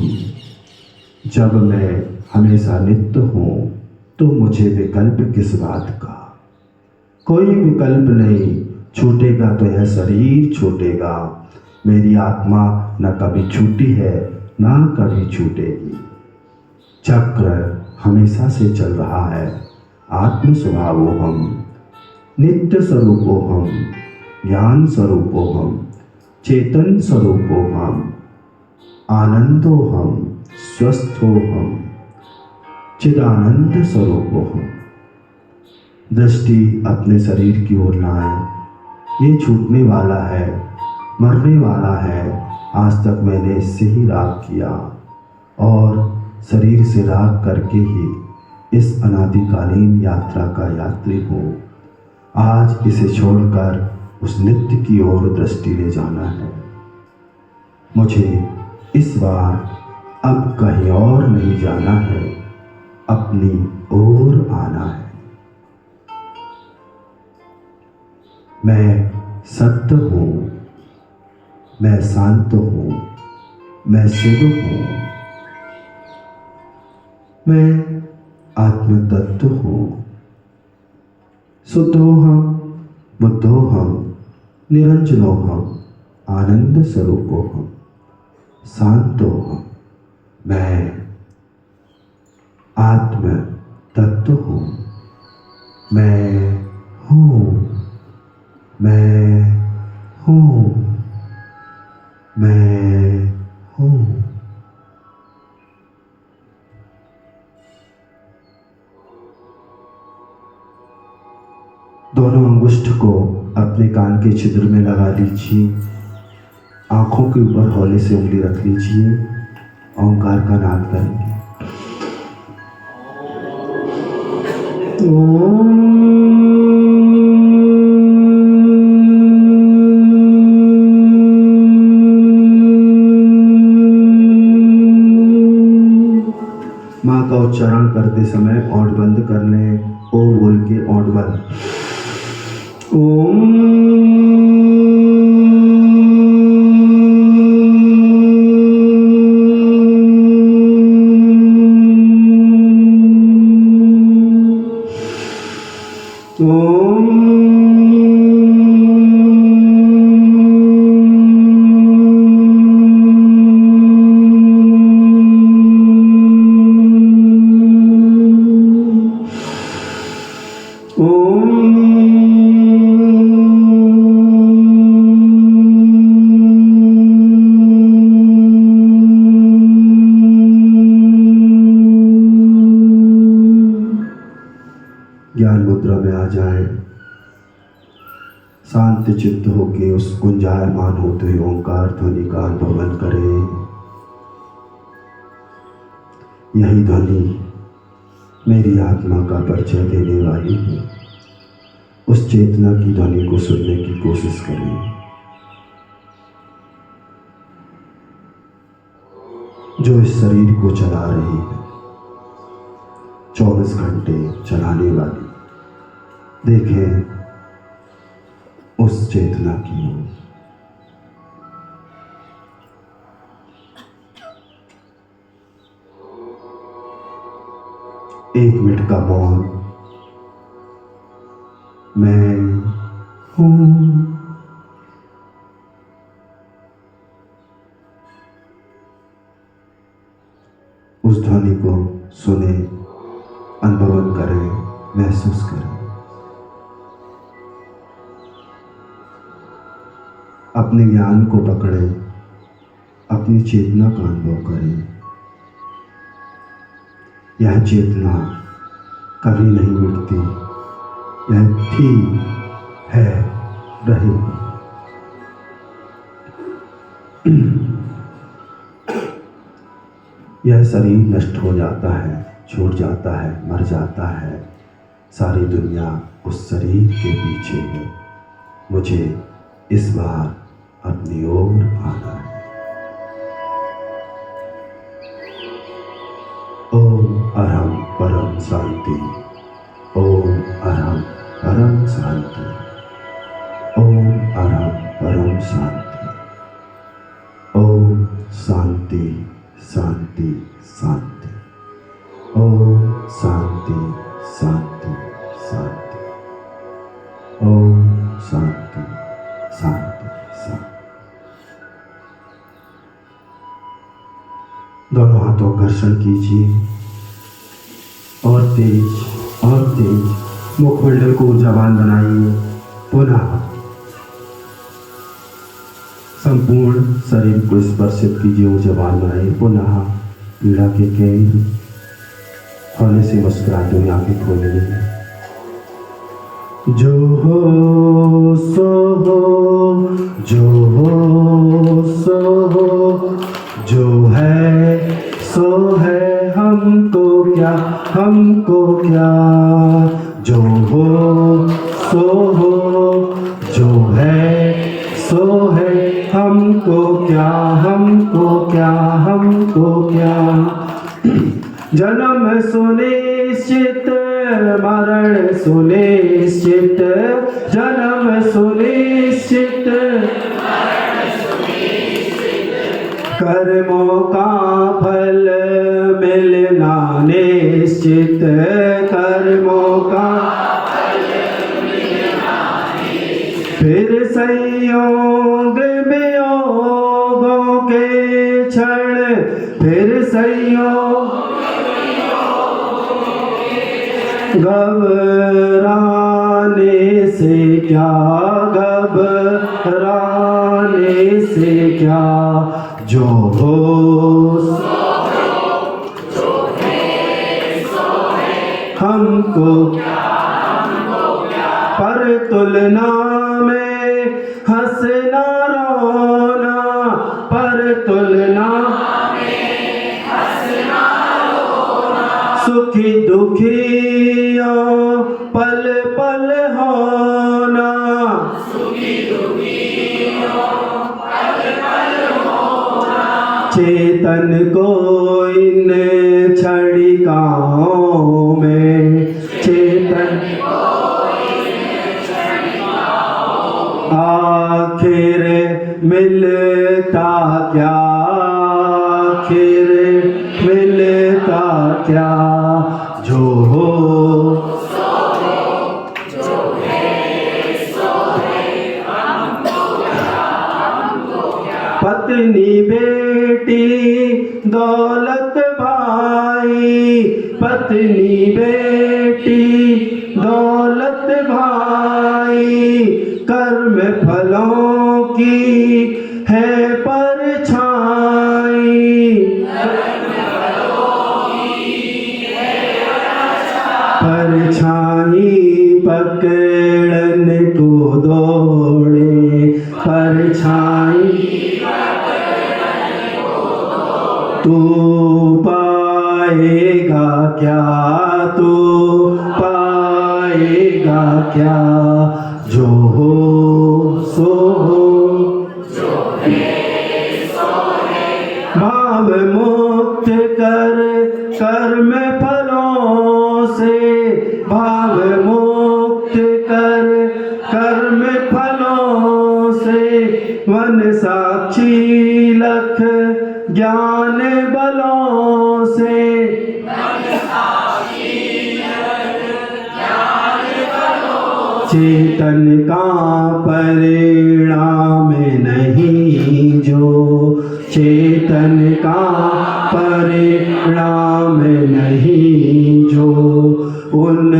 जब मैं हमेशा नित्य हूँ तो मुझे विकल्प किस बात का? कोई विकल्प नहीं। छूटेगा तो यह शरीर छूटेगा, मेरी आत्मा न कभी छूटी है ना कभी छूटेगी। चक्र हमेशा से चल रहा है। आत्म स्वभावोहम नित्य स्वरूपोहम ज्ञान स्वरूपोहम चेतन स्वरूपोहम आनंदोहम स्वस्थोहम चिदानंद स्वरूपोहम। दृष्टि अपने शरीर की ओर लाएं। ये छूटने वाला है, मरने वाला है। आज तक मैंने इससे ही राग किया और शरीर से राग करके ही इस अनादिकालीन यात्रा का यात्री हूँ। आज इसे छोड़कर उस नित्य की ओर दृष्टि ले जाना है। मुझे इस बार अब कहीं और नहीं जाना है, अपनी ओर आना है। मैं सत्य हूँ, मैं शांत हूँ, मैं शिव हूँ, मैं आत्म तत्व हूँ। शुद्धोहम बुद्धोहम निरंजनोहम आनंद स्वरूपोहम शांतोहम। मैं आत्म तत्व हूँ, मैं हूँ, मैं हूँ, मैं हूँ। दोनों अंगुष्ठ को अपने कान के छिद्र में लगा लीजिए। आंखों के ऊपर हौले से उंगली रख लीजिए। ओंकार का नाद करेंगे। माँ का उच्चारण करते समय ओंठ बंद कर लें। ओ बोल के ओंठ बंद। ओम। ज्ञान मुद्रा में आ जाएं। शांत चित्त होके उस गुंजायमान होते हुए ओंकार ध्वनि का अनुभवन करें। यही ध्वनि मेरी आत्मा का परिचय देने वाली है। उस चेतना की ध्वनि को सुनने की कोशिश करें जो इस शरीर को चला रही है, 24 घंटे चलाने वाली। देखें उस चेतना की ओर। एक मिनट का मौन। मैं हूँ। उस ध्वनि को सुने, अनुभवन करें, महसूस करें। अपने ज्ञान को पकड़ें, अपनी चेतना का अनुभव करें। यह चेतना कभी नहीं मिटती, यह थी, है, रहेगी। यह शरीर नष्ट हो जाता है, छूट जाता है, मर जाता है। सारी दुनिया उस शरीर के पीछे है। मुझे इस बार अपनी ओर आना है। ओम अरहम परम शांति। ओम अरहम परम शांति। ओम अरहम परम शांति। ओम शांति शांति शांति। ओम शांति शांति शांति। ओम शांति शांति शांति। दोनों हाथों घर्षण कीजिए और तेज मुखमंडल को ऊर्जावान बनाइए। पुनः संपूर्ण शरीर को स्पर्शित कीजिए, ऊर्जावान बनाइए। पुनः पीड़ा के केंद्र होने से मुस्कुराते हुए आंखें खोलिए। जो हो सो हो, जो हो सो हो, जो है सो है, हमको क्या, हमको क्या। जो हो सो हो, जो है सो है, हमको क्या, हमको क्या, हमको क्या। जन्म सुनिश्चित, मरण सुनिश्चित। जन्म सुनिश्चित, कर्मों का फल मिलना निश्चित। कर्मों का फिर संयोग वियोगों के क्षण, फिर संयोग घबराने से क्या, घबराने से क्या। जो हो हमको पर तुलना में हंसना रोना, पर तुलना सुखी दुखियों पल पल होना। चेतन को इन क्षणिकाओं में, चेतन आखिर मिलता क्या, आखिर मिलता क्या। जो हो पत्नी बेटी दौलत भाई, पत्नी बेटी दौलत भाई। कर्म फलों की है परछाई, परछाई पकड़ने को दौड़े, परछाई तू पाएगा क्या, तू पाएगा क्या। जो हो सो हो, भाव मुक्त कर कर्म फलों से, भाव मुक्त कर कर्म फलों से। वन साक्षी लख ज्ञान बलों से, चेतन का परिणाम नहीं जो, चेतन का परिणाम नहीं जो। उन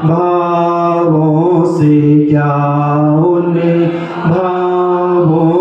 भावों से क्या, उन भावों